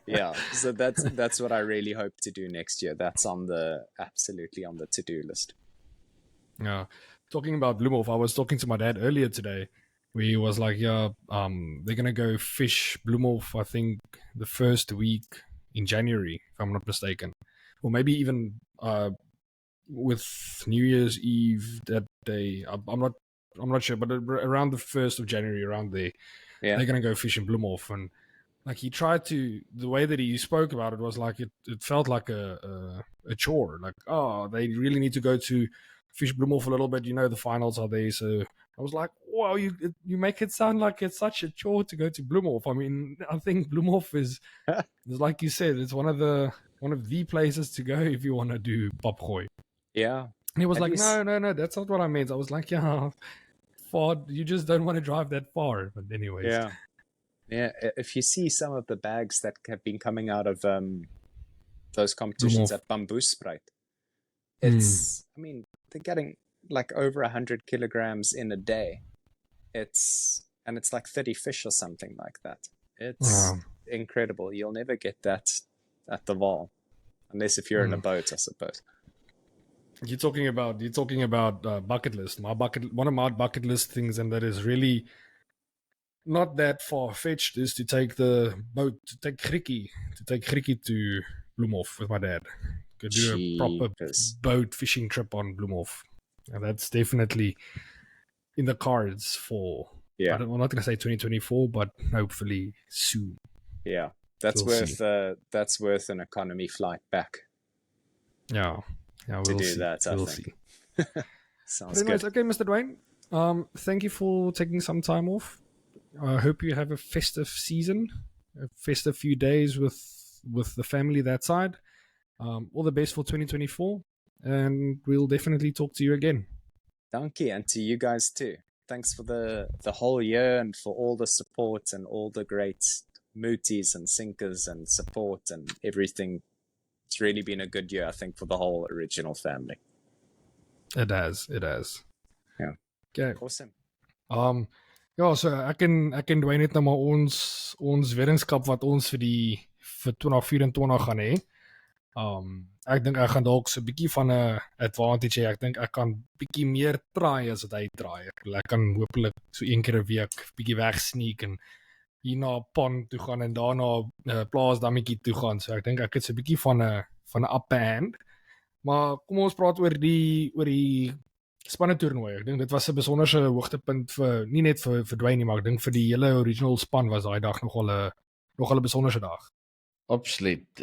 S7: Yeah, so that's what I really hope to do next year. That's absolutely on the to-do list.
S1: Yeah. Talking about Bloemhof, I was talking to my dad earlier today. We was like, they're going to go fish Bloemhof, I think, the first week in January, if I'm not mistaken. Or maybe even with New Year's Eve that day. I'm not sure, but around the 1st of January, around there, they're gonna go fish in Bloemhof. And like he tried to, the way that he spoke about it was like it felt like a chore. Like, they really need to go to fish Bloemhof a little bit. The finals are there, so I was like, wow, you make it sound like it's such a chore to go to Bloemhof. I mean, I think Bloemhof is like you said, it's one of the places to go if you want to do popgooi.
S7: Yeah.
S1: And he was like, no, that's not what I meant. I was like, yeah, far, you just don't want to drive that far. But anyways.
S7: Yeah. Yeah, if you see some of the bags that have been coming out of those competitions at Bamboesspruit, it's, I mean, they're getting like over 100 kilograms in a day. It's like 30 fish or something like that. It's incredible. You'll never get that at the Vaal, unless if you're in a boat, I suppose.
S1: You're talking about bucket list. One of my bucket list things, and that is really not that far fetched, is to take the boat, to take Griekie to Bloemhof with my dad. Go do a proper boat fishing trip on Bloemhof, and that's definitely in the cards for. Yeah, I'm not going to say 2024, but hopefully soon.
S7: Yeah. That's worth an economy flight back.
S1: Yeah, we'll
S7: to do
S1: see.
S7: that. I think.
S1: Sounds good. Okay, Mr. Duane. Thank you for taking some time off. I hope you have a festive season, a festive few days with the family that side. All the best for 2024, and we'll definitely talk to you again.
S7: Dankie, and to you guys too. Thanks for the whole year and for all the support and all the great mooties and sinkers and support and everything. It's really been a good year, I think, for the whole original family.
S1: It has.
S7: Yeah.
S1: Okay.
S7: Awesome.
S1: Ja, so ek en Duane net nou maar ons wetenskap wat ons vir 2024 gaan hê. Ek dink ek gaan dalk so 'n bietjie van 'n advantage hê. Ek dink ek kan bietjie meer try as wat hy try. Ek kan hopelik so een keer 'n week bietjie wegsneak en hier na pond toe gaan en daarna plaasdammetjie toe gaan. So ek dink ek het so 'n bietjie van 'n upper hand. Maar kom ons praat oor die spanne toernooi. Ek dink dit was 'n besonderse hoogtepunt vir nie net vir Duane nie, maar ek dink vir die hele original span was daai dag nogal 'n besonderse dag.
S2: Absoluut.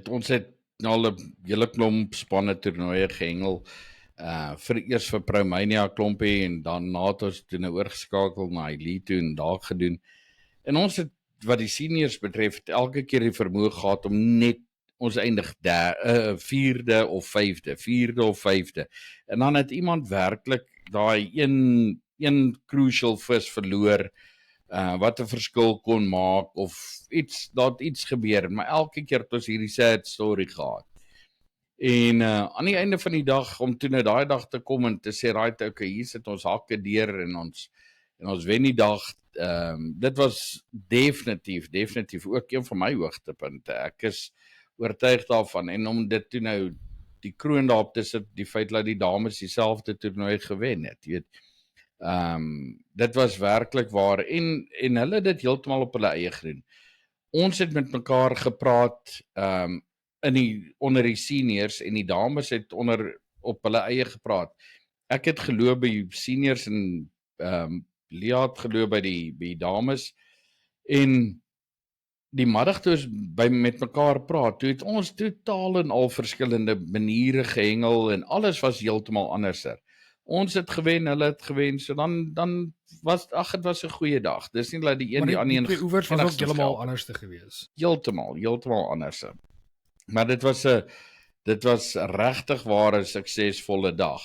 S2: Ons het al 'n hele klomp spanne toernooie gehengel. Eers vir Promania klompie en daarna het ons toe oorgeskakel na Elite toe en daar gedoen. En ons het wat die seniors betref elke keer die vermoë gehad om net ons eindig 4de of 5de. En dan het iemand werklik daai een crucial vis verloor wat 'n verskil kon maak of iets gebeur, maar elke keer het ons hierdie sad story gehad. En aan die einde van die dag om toe nou daai dag te kom en te sê right, okay, hier sit ons hakke deur en ons wen die dag. Dit was definitief ook een van my hoogtepunte. Ek is oortuig daarvan en om dit toe nou die kroon daarop te sit, die feit dat die dames dieselfde toernooi gewen het, jy weet. Dit was werklik waar en hulle het dit heeltemal op hulle eie gedoen. Ons het met mekaar gepraat onder die seniors en die dames het op hulle eie gepraat. Ek het geloop by seniors en Lea het geloop by die dames en die middag toe ons met mekaar praat, toe het ons totaal en al verskillende maniere gehengel en alles was heeltemal anderser. Ons het gewen, hulle het gewen, so dan was dit was 'n goeie dag. Dis nie dat die een die ander
S1: die oewers was ook heeltemal anders te gewees.
S2: Heeltemal anders. Maar dit was regtig ware suksesvolle dag.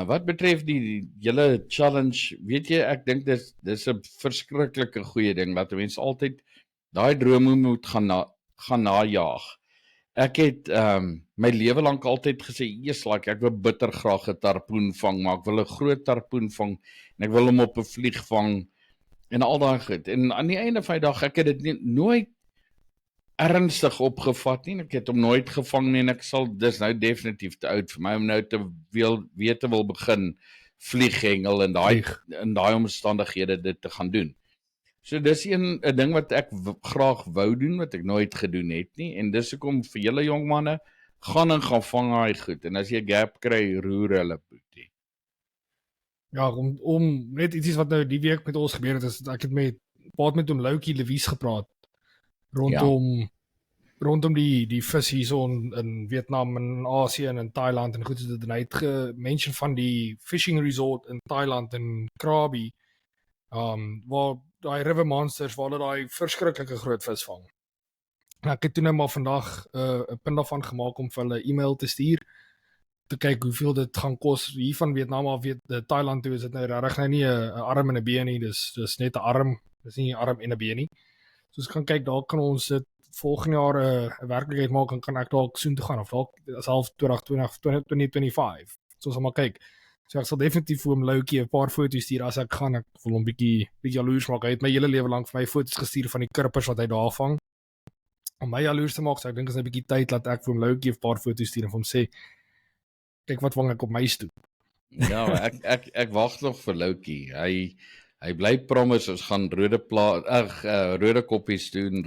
S2: Wat betref die hele challenge, weet jy, ek dink dis 'n verskriklike goeie ding dat mense altyd daai drome moet gaan najag. Ek het my lewe lank altyd gesê, ek wil bitter graag 'n tarpoen vang, maar ek wil 'n groot tarpoen vang en ek wil hom op 'n vlieg vang en al daai goed. En aan die einde van die dag, ek het dit nooit ernstig opgevat nie. Ek het hom nooit gevang nie en dis nou definitief te oud vir my om nou te wil begin vlieghengel in daai omstandighede dit te gaan doen. So dis 'n ding wat ek graag wou doen, wat ek nooit gedoen het nie, en dis hoekom vir julle jong manne, gaan vang daai goed, en as jy 'n gap kry, roer hulle boetie.
S1: Ja, om net iets wat nou die week met ons gebeur het, is ek het met Loukie Lewies gepraat, rondom die vis hier in Vietnam, in Asië en in Thailand, en goed, en hy het gemention van die fishing resort in Thailand, in Krabi, waar daai river monsters, waar hulle daai verskriklike groot vis vang. En ek het toe nou maar vandag 'n punt daarvan gemaak om vir hulle e-mail te stuur, te kyk hoeveel dit gaan kos, hier van Vietnam af Thailand toe, is dit nou regtig nie 'n arm en 'n been nie, dis net 'n arm, dis nie 'n arm en 'n been nie. So ons kan kyk, daar kan ons dit volgende jaar 'n werklikheid maak, en kan ek dalk soon toe gaan, of dalk self 2025, so ons sal maar kyk. So ek sal definitief vir hom Loukie 'n paar foto's stuur as ek gaan. Ek wil hom bietjie jaloers maak. Hy het my hele lewe lank vir my foto's gestuur van die kurpers wat hy daar vang, om my jaloers te maak. So ek dink is 'n bietjie tyd dat ek vir hom Loukie 'n paar foto's stuur en vir hom sê, kyk wat vang ek op my stoep.
S2: Ja, ek wag nog vir Loukie. Hy bly promise ons gaan rode koppies doen,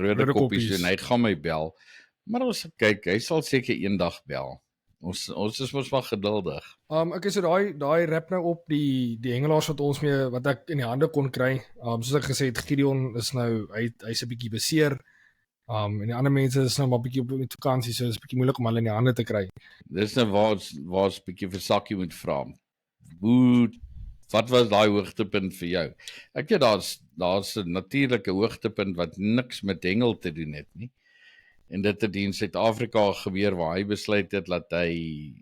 S2: hy gaan my bel. Maar ons kyk, hy sal seker eendag bel. Ons is mos wel geduldig.
S1: Okay, so daai rap nou op die hengelaars wat ek in die hande kon kry. Soos ek gesê het, Gideon is nou, hy's 'n bietjie beseer. En die ander mense is nou maar bietjie op met vakansie, so is bietjie moeilik om hulle in die hande te kry.
S2: Dis nou waar ons bietjie vir Sakkie moet vra. Hoe wat was daai hoogtepunt vir jou? Ek weet daar's 'n natuurlike hoogtepunt wat niks met hengel te doen het nie. En dit het in Suid-Afrika gebeur waar hy besluit het dat hy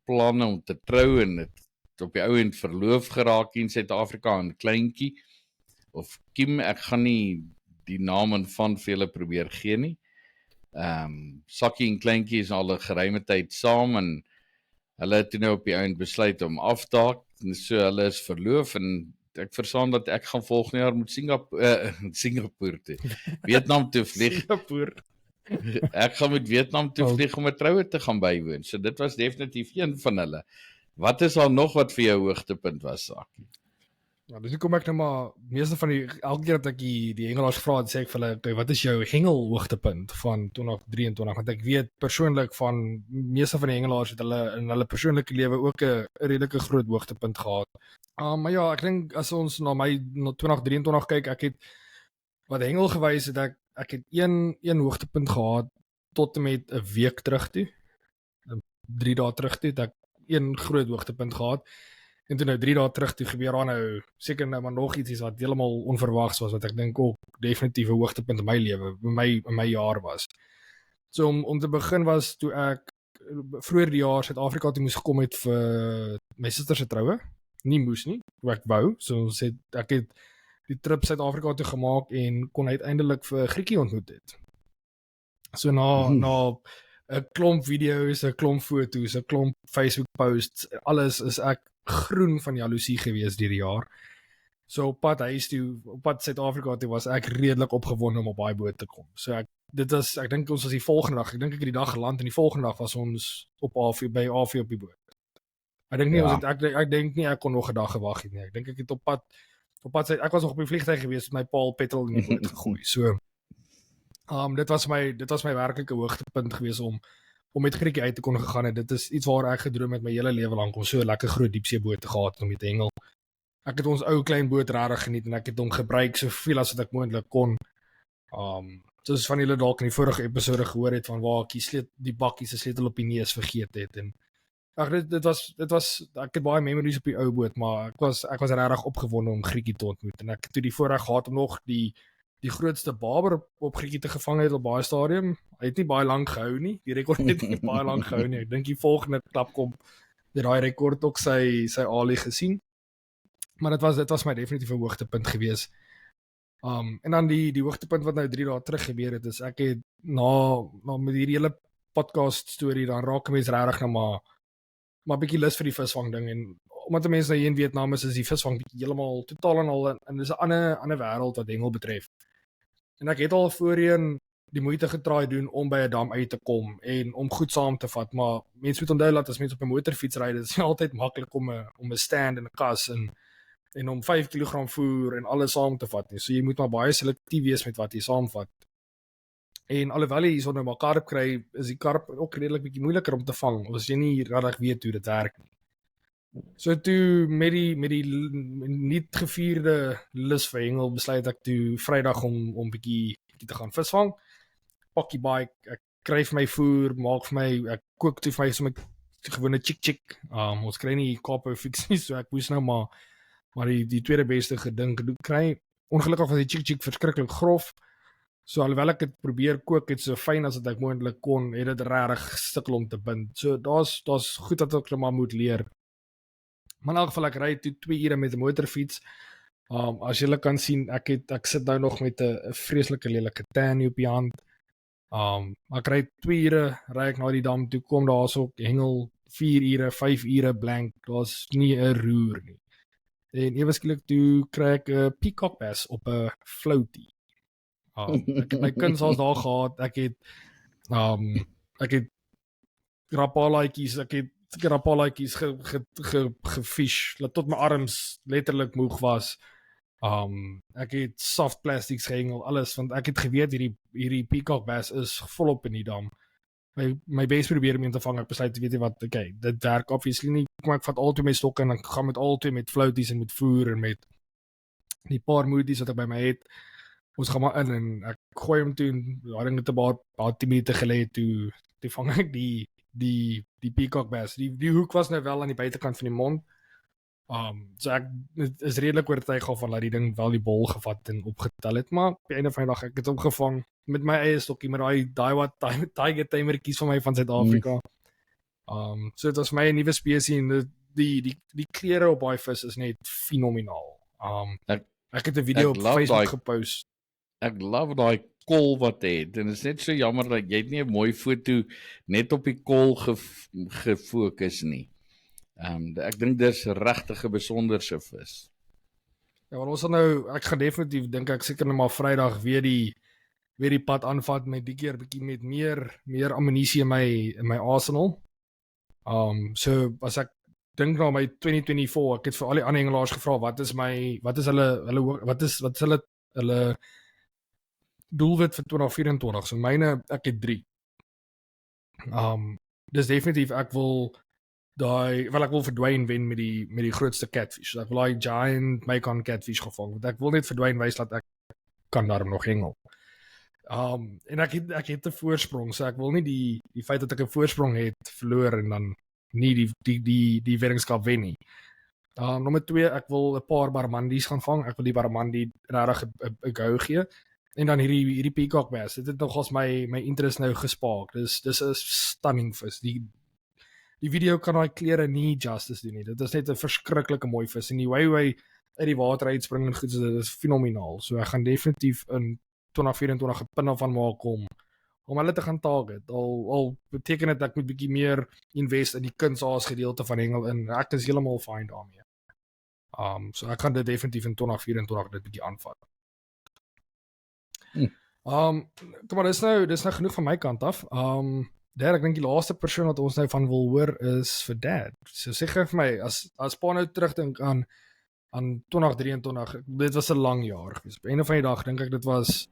S2: planne om te trou en het op die ou end verloof geraak in Suid-Afrika, 'n kleintjie of Kim, ek gaan nie die naam van vir julle probeer gee nie. Sakkie en kleintjie is al 'n geruime tyd saam en hulle het toe nou op die eind besluit om af te haak, so hulle is verloof en ek verstaan dat ek gaan volgende jaar moet Singapore toe, Vietnam toe vlieg. Ek gaan met Vietnam toe vlieg om 'n troue te gaan bywoon, so dit was definitief een van hulle. Wat is al nog wat vir jou hoogtepunt was, Sakkie?
S1: Ja, dus nu kom ek nou maar, meeste van elke keer dat ek die hengelaars vra, sê ek vir hulle, okay, wat is jou hengel hoogtepunt van 2023? Want ek weet persoonlik van meeste van die hengelaars het hulle in hulle persoonlike lewe ook 'n redelike groot hoogtepunt gehad. Maar ja, ek dink as ons na my 2023 kyk, ek het wat hengel gewys het, ek het een hoogtepunt gehad tot en met 'n week terug toe. 3 dae terug toe het ek een groot hoogtepunt gehad. En toe nou 3 dae terug toe gebeur daar nou seker nou maar nog iets wat heeltemal onverwags was, wat ek dink ook definitief 'n hoogtepunt in my lewe, in my jaar was. So om te begin was toe ek vroeër die jaar Suid-Afrika toe moes gekom het vir my suster se troue. Nie moes nie, toe ek wou. So ek het die trip Suid-Afrika toe gemaak en kon uiteindelik vir Grietjie ontmoet het. So na 'n klomp video's, 'n klomp foto's, 'n klomp Facebook posts, alles is ek groen van jaloesie gewees deur die jaar. So op pad huis toe, op pad Suid-Afrika toe was ek redelik opgewonde om op daai boot te kom. So ek dink ons was die volgende dag, ek dink ek het die dag geland en die volgende dag was ons op by AV op die boot. Ek dink nie ek dink nie ek kon nog 'n dag gewag het nie. Ek dink ek het op pad ek was nog op die vliegtuig gewees met my paal petrol in die boot gegooi. So dit was my werklike hoogtepunt gewees om met Grietjie uit te kon gegaan het. Dit is iets waar ek gedroom het my hele lewe lank om so 'n lekker groot diepseeboot te gehad om te hengel. Ek het ons ou klein boot regtig geniet en ek het hom gebruik soveel as wat ek moontlik kon. Soos van julle dalk in die vorige episode gehoor het van waar ek die bakkie se sleutel op die neus vergeet het en dit was ek het baie memories op die ou boot, maar ek was regtig opgewonde om Grietjie te ontmoet en ek het toe die voorreg gehad om nog die grootste baber op Grietjie te gevang het op baie stadium. Hy het nie baie lank gehou nie. Die rekord het nie baie lank gehou nie. Ek dink die volgende klap kom het daai rekord ook sy alie gesien. Maar dit was my definitief 'n hoogtepunt gewees. En dan die hoogtepunt wat nou 3 dae terug gebeur het, is ek het na met hierdie hele podcast storie dan raak 'n mens regtig nou maar bietjie lus vir die visvang ding en omdat mense nou hier in Vietnam is die visvang bietjie heeltemal totaal en al en dis 'n ander wêreld wat hengel betref. En ek het al voorheen die moeite getraai doen om by 'n dam uit te kom en om goed saam te vat, maar mense moet onthou dat as mense op 'n motorfiets ry, dit is nie altyd maklik om 'n stand en 'n kas en om 5 kg voer en alles saam te vat nie. So jy moet maar baie selektief wees met wat jy saamvat. En alhoewel jy so nou maar karp kry, is die karp ook redelik bietjie moeiliker om te vang as jy nie regtig weet hoe dit werk nie. So toe met die nie gevierde lus vir hengel besluit ek toe Vrydag om bietjie te gaan visvang. Pak die bike, ek kry vir my voer, maak vir my, ek kook toe vir my so 'n gewone chick. Ons kry nie Kaapou fix nie, so ek moes nou maar die tweede beste gedink kry. Ongelukkig was die chick verskriklik grof. So alhoewel ek het probeer kook het so fyn as wat ek moontlik kon, het dit regtig sukkel om te bind. So daar's goed dat ek maar moet leer. Maar in elk geval ek ry toe 2 ure met 'n motorfiets. As julle kan sien, ek sit nou nog met 'n vreeslike lelike tan op die hand. Ek ry 2 ure, ry ek na die dam toe, kom daarso hengel 4 ure, 5 ure blank. Daar's nie 'n roer nie. En ewe skielik toe kry ek 'n peacock bass op 'n floatie. Ek het my kuns al daar gehad. Ek het rapalaatjies gefish tot my arms letterlik moeg was. Ek het soft plastics gehengel, alles, want ek het geweet hierdie peacock bass is volop in die dam. My best probeer om te vang, ek besluit, weet jy wat, okay, dit werk obviously nie, kom ek vat al twee my stokke en ek gaan met al twee met floaties en met voer en met die paar moedies wat ek by my het. Ons gaan maar in en ek gooi hom toe en daar ding het 'n paar 10 minute gelê toe vang ek die peacock bass. Die hoek was nou wel aan die buitekant van die mond, So ek is redelik oortuig van dat die ding wel die bal gevat en opgetel het, maar op die einde van die dag ek het hom gevang met my eie stokkie met daai wat tiger timertjies van my van Suid-Afrika. So dit was my 'n nuwe spesie en die kleure op daai vis is net fenomenaal. Ek het 'n video op Facebook gepost.
S2: Ek love daai kol wat hy het en dit is net so jammer dat jy nie 'n mooi foto net op die kol gefokus nie. Ek dink dis regtig 'n besonderse vis.
S1: Ja, want ons sal nou, ek gaan definitief dink ek seker nou maar Vrydag weer die pad aanvat met die keer bietjie met meer ammunisie in my arsenal. So as ek dink na my 2024, ek het vir al die aanhengelaars gevra wat is hulle doelwit vir 2024. So myne, ek het 3. Dis definitief ek wil verdwyn wen met die grootste catfish. So ek wil daai giant Macon catfish gevang, want ek wil net verdwyn wys dat ek kan daarom nog hengel. En ek het 'n voorsprong, so ek wil nie die feit dat ek 'n voorsprong het verloor en dan nie die weddenskap wen nie. Nommer 2, ek wil 'n paar barramandies gaan vang. Ek wil die barramandie regtig 'n go gee. En dan hierdie peacock bass. Dit het nogals my interest nou gespark. Dis 'n stunning vis. Die video kan daai kleure nie justice doen nie. Dit is net 'n verskriklike mooi vis en die way uit die water uitspring en goed, so dit is fenomenaal. So ek gaan definitief in 2024 'n punt van maak om hulle te gaan target. Al beteken dit ek moet bietjie meer invest in die kunsaas gedeelte van hengel en ek is heeltemal fine daarmee. So ek gaan dit definitief in 2024 dit bietjie aanvat. Kom maar, dis nou genoeg van my kant af. Dad, ek dink die laaste persoon wat ons nou van wil hoor is vir Dad. So sê gou vir my, as pa nou terugdink aan 2023, dit was 'n lang jaar gewees. Op 'n einde van die dag dink ek dit was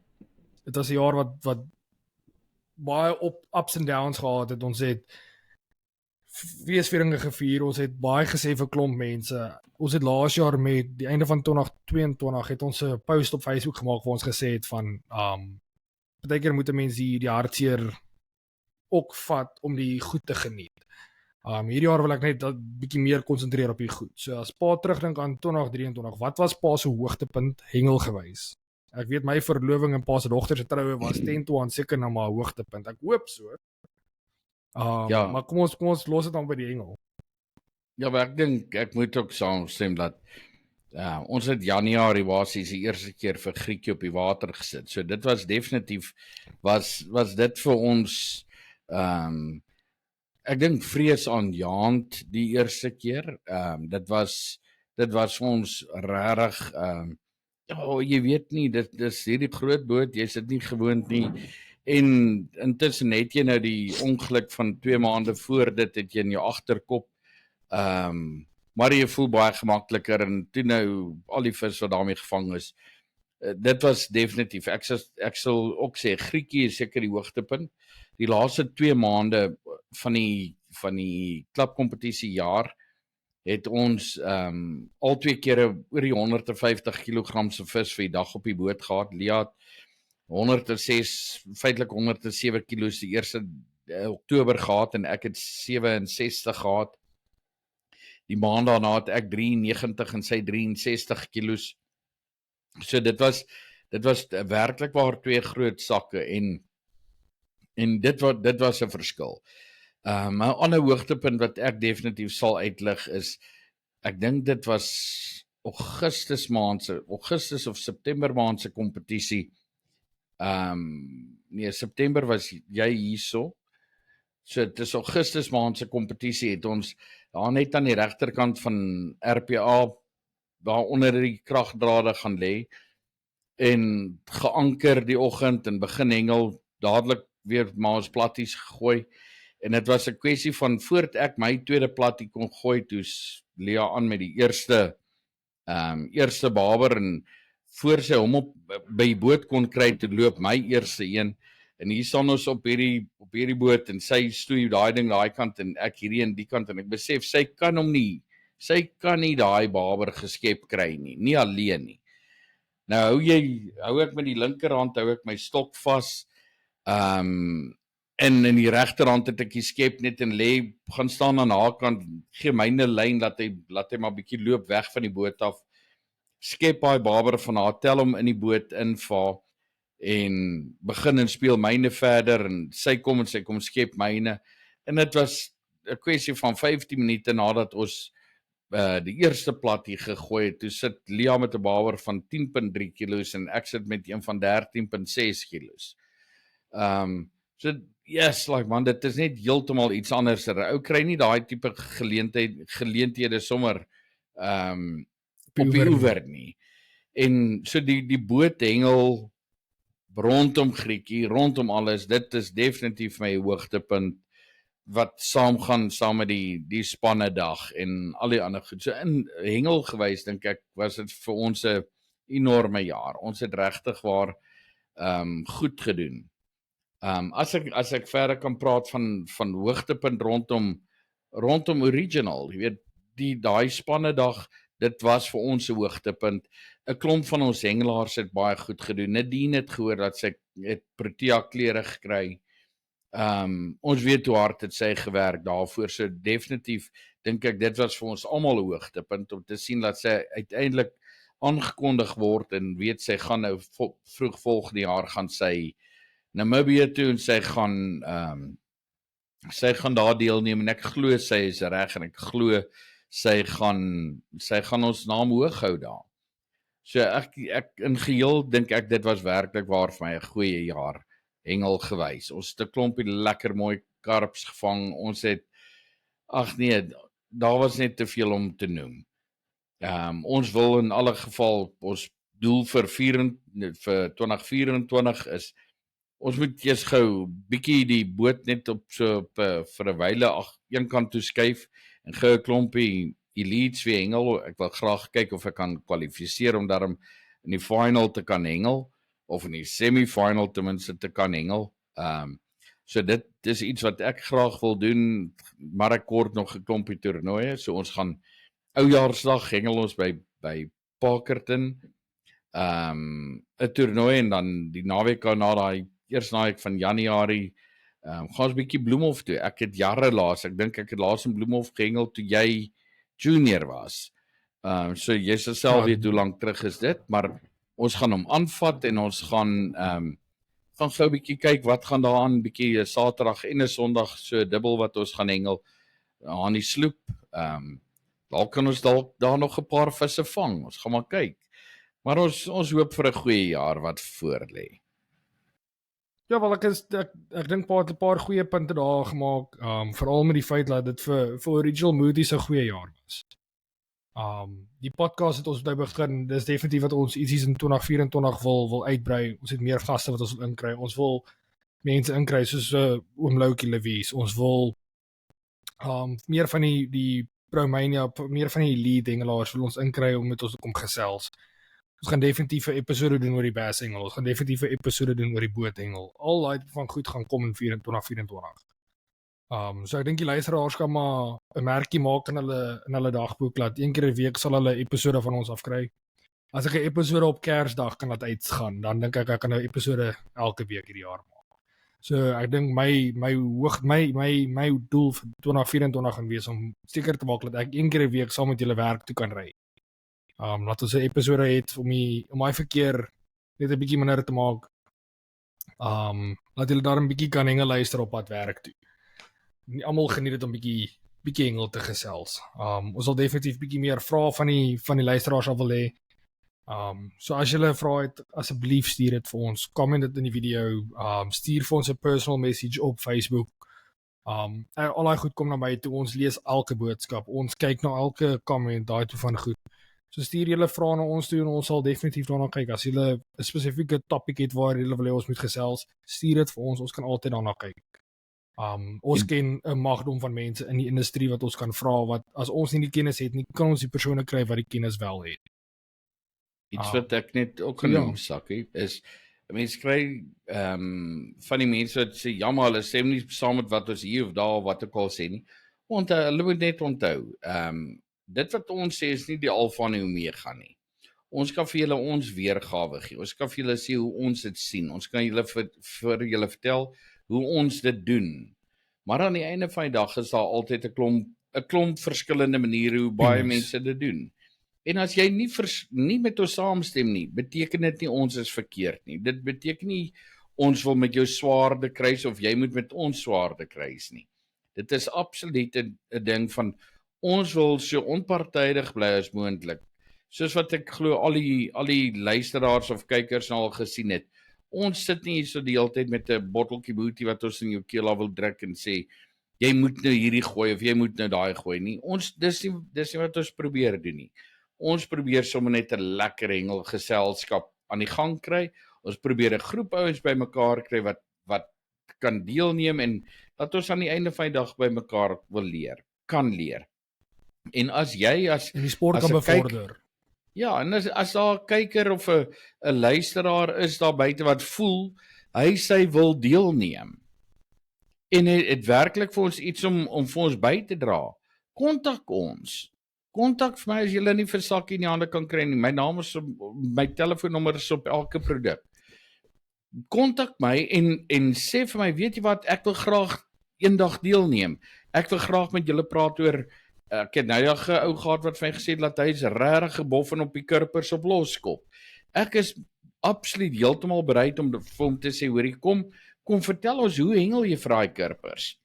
S1: 'n jaar wat baie ups and downs gehad het. Ons het feesvieringe gevier, ons het baie gesê vir klomp mense. Ons het laas jaar met die einde van 2022 het ons 'n post op Facebook gemaak waar ons gesê het van partykeer moet 'n mens die hartseer ook vat om die goed te geniet. Hierdie jaar wil ek net dat bietjie meer konsentreer op die goed. So as pa terugdink aan 2023, wat was pa se hoogtepunt hengelgewys? Ek weet my verloving en pa se dogter se troue was 10 toe aan seker na maar hoogtepunt. Ek hoop so.
S2: Ja.
S1: Maar kom ons los dit dan by die hengel.
S2: Ja, maar ek dink ek moet ook saamstem dat ons het Januarie basies die eerste keer vir Grietjie op die water gesit. So dit was definitief was dit vir ons ek dink vreesaanjaend die eerste keer. Dit was vir ons regtig jy weet nie, dis hierdie groot boot, jy sit nie gewoond nie. En intussen het jy nou die ongeluk van 2 maande voor dit het jy in jou agterkop. Maar jy voel baie gemakliker en toe nou al die vis wat daarmee gevang is. Dit was definitief. Ek sal ook sê Grietjie is seker die hoogtepunt. Die laaste 2 maande van die klapkompetisie jaar het ons al 2 kere oor die 150 kg se vis vir die dag op die boot gehad. Lea het 106, feitelik 107 kilos die 1 Oktober gehad en ek het 67 gehad. Die maand daarna het ek 93 en sy 63 kilos. So dit was werklik waar 2 groot sakke en dit was 'n verskil. 'n ander hoogtepunt wat ek definitief sal uitlig is, ek dink dit was Augustus of September maand se kompetisie. September was jy hierso. So dit is Augustus maand se kompetisie het ons daar net aan die regterkant van RPA daar onder die kragdrade gaan lê en geanker die oggend en begin hengel, dadelik weer maar ons platties gegooi. En dit was 'n kwessie van voordat ek my tweede plattie kon gooi, toe's Lea aan met die eerste baber en voor sy hom op by die boot kon kry te loop my eerste een. En hier staan ons op hierdie boot en sy stoei daai ding daai kant en ek hierdie aan die kant en ek besef sy kan nie daai baber geskep kry nie alleen nie. Nou hou ek met die linkerhand hou ek my stok vas. En in die regterhand het ek die skep net en gaan staan aan haar kant, gee myne lyn, laat hy maar bietjie loop weg van die boot af, skep daai baber van haar, tel hom in die boot invaar, en begin en speel myne verder, en sy kom skep myne, en dit was 'n kwessie van 15 minute nadat ons die eerste plat hier gegooi het, toe sit Lea met 'n baber van 10.3 kilos, en ek sit met een van 13.6 kilos. So, yes, like man, dit is net heeltemal iets anders. Ou kry nie daai tipe geleenthede sommer op die oewer nie. En so die boot hengel rondom Griekie, rondom alles, dit is definitief my hoogtepunt wat saamgaan saam met die spanne dag en al die ander goed. So in hengel gewys dink ek was dit vir ons 'n enorme jaar. Ons het regtig waar goed gedoen. As ek verder kan praat van hoogtepunt rondom original, jy weet, daai spanne dag, dit was vir ons 'n hoogtepunt. 'n Klomp van ons hengelaars het baie goed gedoen. Nadine het gehoor dat sy het Protea klere gekry. Ons weet hoe hard het sy gewerk daarvoor, so definitief dink ek dit was vir ons almal 'n hoogtepunt om te sien dat sy uiteindelik aangekondig word en weet sy gaan nou vroeg volgende jaar gaan sy Namibië toe en sy gaan daar deelneem en ek glo sy is reg en ek glo sy gaan ons naam hoog hou daar. So ek in geheel dink ek dit was werklik waar vir my 'n goeie jaar hengel gewys. Ons het 'n klompie lekker mooi karps gevang. Ons het daar was net te veel om te noem. Ons wil in alle geval ons doel vir 2024 is ons moet eers gou bietjie die boot net vir 'n wyle een kant toe skuif en gou 'n klompie elites weer hengel. Ek wil graag kyk of ek kan kwalifiseer om daarom in die final te kan hengel of in die semi-final ten minste te kan hengel. So dit is iets wat ek graag wil doen, maar ek kort nog 'n klompie toernooie. So ons gaan Oujaarsdag hengel ons by Parkerton. 'n Toernooi en dan die naweek na daai eerste naweek van Januarie gaan ons bietjie Bloemhof toe. Ek het ek dink ek het laas in Bloemhof gehengel toe jy junior was. So jy sal self weet hoe lank terug is dit, maar ons gaan hom aanvat en ons gaan gou 'n bietjie kyk wat gaan daar aan, bietjie 'n Saterdag en 'n Sondag so dubbel wat ons gaan hengel aan die sloep. Daar kan ons dalk daar nog 'n paar visse vang. Ons gaan maar kyk. Maar ons hoop vir 'n goeie jaar wat voor lê.
S1: Ja, wel ek dink pa het 'n paar goeie punte daar gemaak, veral met die feit dat dit vir Original Moody's 'n goeie jaar was. Die podcast het ons by begin, dis definitief wat ons ietsie in 2024 wil uitbrei. Ons het meer gaste wat ons wil inkry. Ons wil mense inkry soos oom Loukie Lewies. Ons wil meer van die Promania, meer van die elite hengelaars wil ons inkry om met ons te kom gesels. Ons gaan definitief 'n episode doen oor die basshengel. Ons gaan definitief 'n episode doen oor die boothengel. Al daai van goed gaan kom in 2024. So ek dink die luisteraars kan maar 'n merkie maak in hulle dagboek dat een keer 'n week sal hulle 'n episode van ons afkry. As ek 'n episode op Kersdag kan laat uitgaan, dan dink ek kan 'n episode elke week hierdie jaar maak. So ek dink my doel vir 2024 gaan wees om seker te maak dat ek een keer 'n week saam met julle werk toe kan ry. Laat ons 'n episode het om my verkeer net 'n bietjie minder te maak. Laat julle daar 'n bietjie kan hengel luister op pad werk toe. Nie almal geniet dit om bietjie hengel te gesels. Ons sal definitief bietjie meer vrae van die luisteraars af wil hê. So as julle 'n vrae het, asseblief stuur dit vir ons. Comment dit in die video. Stuur vir ons 'n personal message op Facebook. Al daai goed kom na my toe. Ons lees elke boodskap. Ons kyk na elke comment, daai toe van goed. So stuur julle vrae na ons toe en ons sal definitief daarna kyk. As julle 'n spesifieke topic het waar julle wil hê ons moet gesels, stuur dit vir ons. Ons kan altyd daarna kyk. Ons ken 'n magdom van mense in die industrie wat ons kan vra wat as ons nie die kennis het nie, kan ons die persone kry wat die kennis wel het.
S2: Iets wat ek net ook kan noem, Sakkie, is mense kry van die mense wat sê jammer, hulle stem nie saam met wat ons hier of daar of wat ook al sê nie. Hulle moet net onthou, dit wat ons sê is nie die alfa en die omega nie. Ons kan vir julle ons weergawe gee. Ons kan vir julle sê hoe ons dit sien. Ons kan julle vir julle vertel hoe ons dit doen. Maar aan die einde van die dag is daar altyd 'n klomp verskillende maniere hoe baie mense dit doen. En as jy nie met ons saamstem nie, beteken dit nie ons is verkeerd nie. Dit beteken nie ons wil met jou swaarde kruis of jy moet met ons swaarde kruis nie. Dit is absoluut 'n ding van ons wil so onpartydig bly as moontlik. Soos wat ek glo al die luisteraars of kykers al gesien het. Ons sit nie hier so die hele tyd met 'n botteltjie boetie wat ons in jou keel af wil druk en sê jy moet nou hierdie gooi of jy moet nou daai gooi nie. Dis nie wat ons probeer doen nie. Ons probeer sommer net 'n lekker hengel geselskap aan die gang kry. Ons probeer 'n groep ouens bymekaar kry wat kan deelneem en dat ons aan die einde van die dag bymekaar kan leer. En as jy as
S1: die sport kan bevorder.
S2: Ja, en as daar 'n kyker of 'n luisteraar is daar buite wat voel hy wil deelneem en het werklik vir ons iets om vir ons by te dra, kontak ons. Kontak vir my as jy nie vir Sakkie in die hande kan kry nie. My telefoonnommer is op elke produk. Kontak my en sê vir my, weet jy wat, ek wil graag eendag deelneem. Ek wil graag met julle praat oor ek het nou 'n ou gehad wat vir my gesê het dat hy is regtig geboffen op die kurpers op loskop. Ek is absoluut heeltemal bereid om vir hom te sê, hoorie, kom vertel ons hoe hengel jy vir daai kurpers.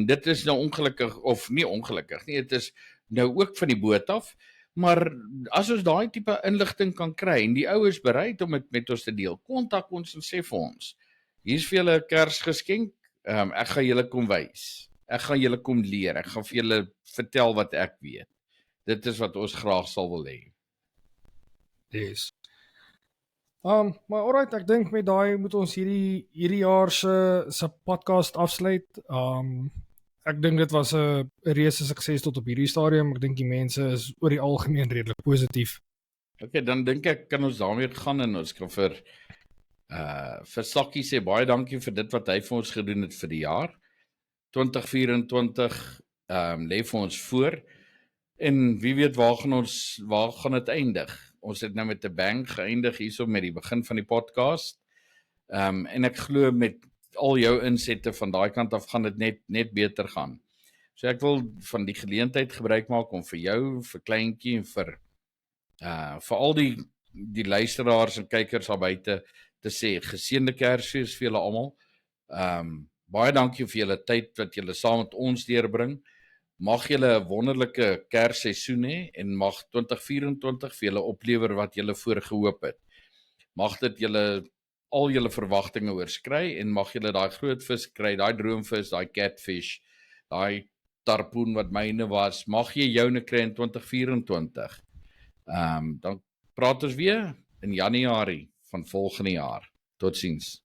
S2: Dit is nou ongelukkig of nie ongelukkig nie, dit is nou ook van die boot af, maar as ons daai tipe inligting kan kry en die ou is bereid om dit met ons te deel, kontak ons en sê vir ons, hier's vir julle 'n Kersgeskenk, ek gaan julle kom wys. Ek gaan julle kom leer, ek gaan vir julle vertel wat ek weet. Dit is wat ons graag sal wil hê.
S1: Yes. Maar alright, ek dink met daai moet ons hierdie jaar se podcast afsluit. Ek dink dit was 'n reuse sukses tot op hierdie stadium. Ek dink die mense is oor die algemeen redelik positief.
S2: Okay, dan dink ek kan ons daarmee gaan en ons kan vir Sakkie sê baie dankie vir dit wat hy vir ons gedoen het vir die jaar. 2024 lê vir ons voor en wie weet waar gaan dit eindig. Ons het nou met 'n bang geëindig hierso met die begin van die podcast. En ek glo met al jou insette van daai kant af gaan dit net beter gaan. So ek wil van die geleentheid gebruik maak om vir jou, vir kleintjie en vir al die luisteraars en kykers daar buite te sê geseënde Kersfees vir julle almal. Baie dankie vir julle tyd wat julle saam met ons deurbring. Mag julle 'n wonderlike Kersseisoen hê en mag 2024 vir julle oplewer wat julle voorgehoop het. Mag dit julle al julle verwagtinge oorskry en mag julle daai groot vis kry, daai droomvis, daai catfish, daai tarpoen wat myne was, mag jy joune kry in 2024. Dan praat ons weer in Januarie van volgende jaar. Totsiens.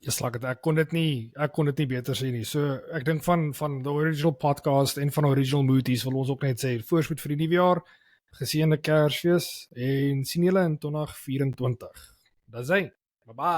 S1: Ek kon dit nie beter sê nie. So ek dink van the original podcast en van original Mooties wil ons ook net sê voorspoed vir die nuwe jaar, geseënde Kersfees en sien julle in 2024. Dis hy. Bye bye.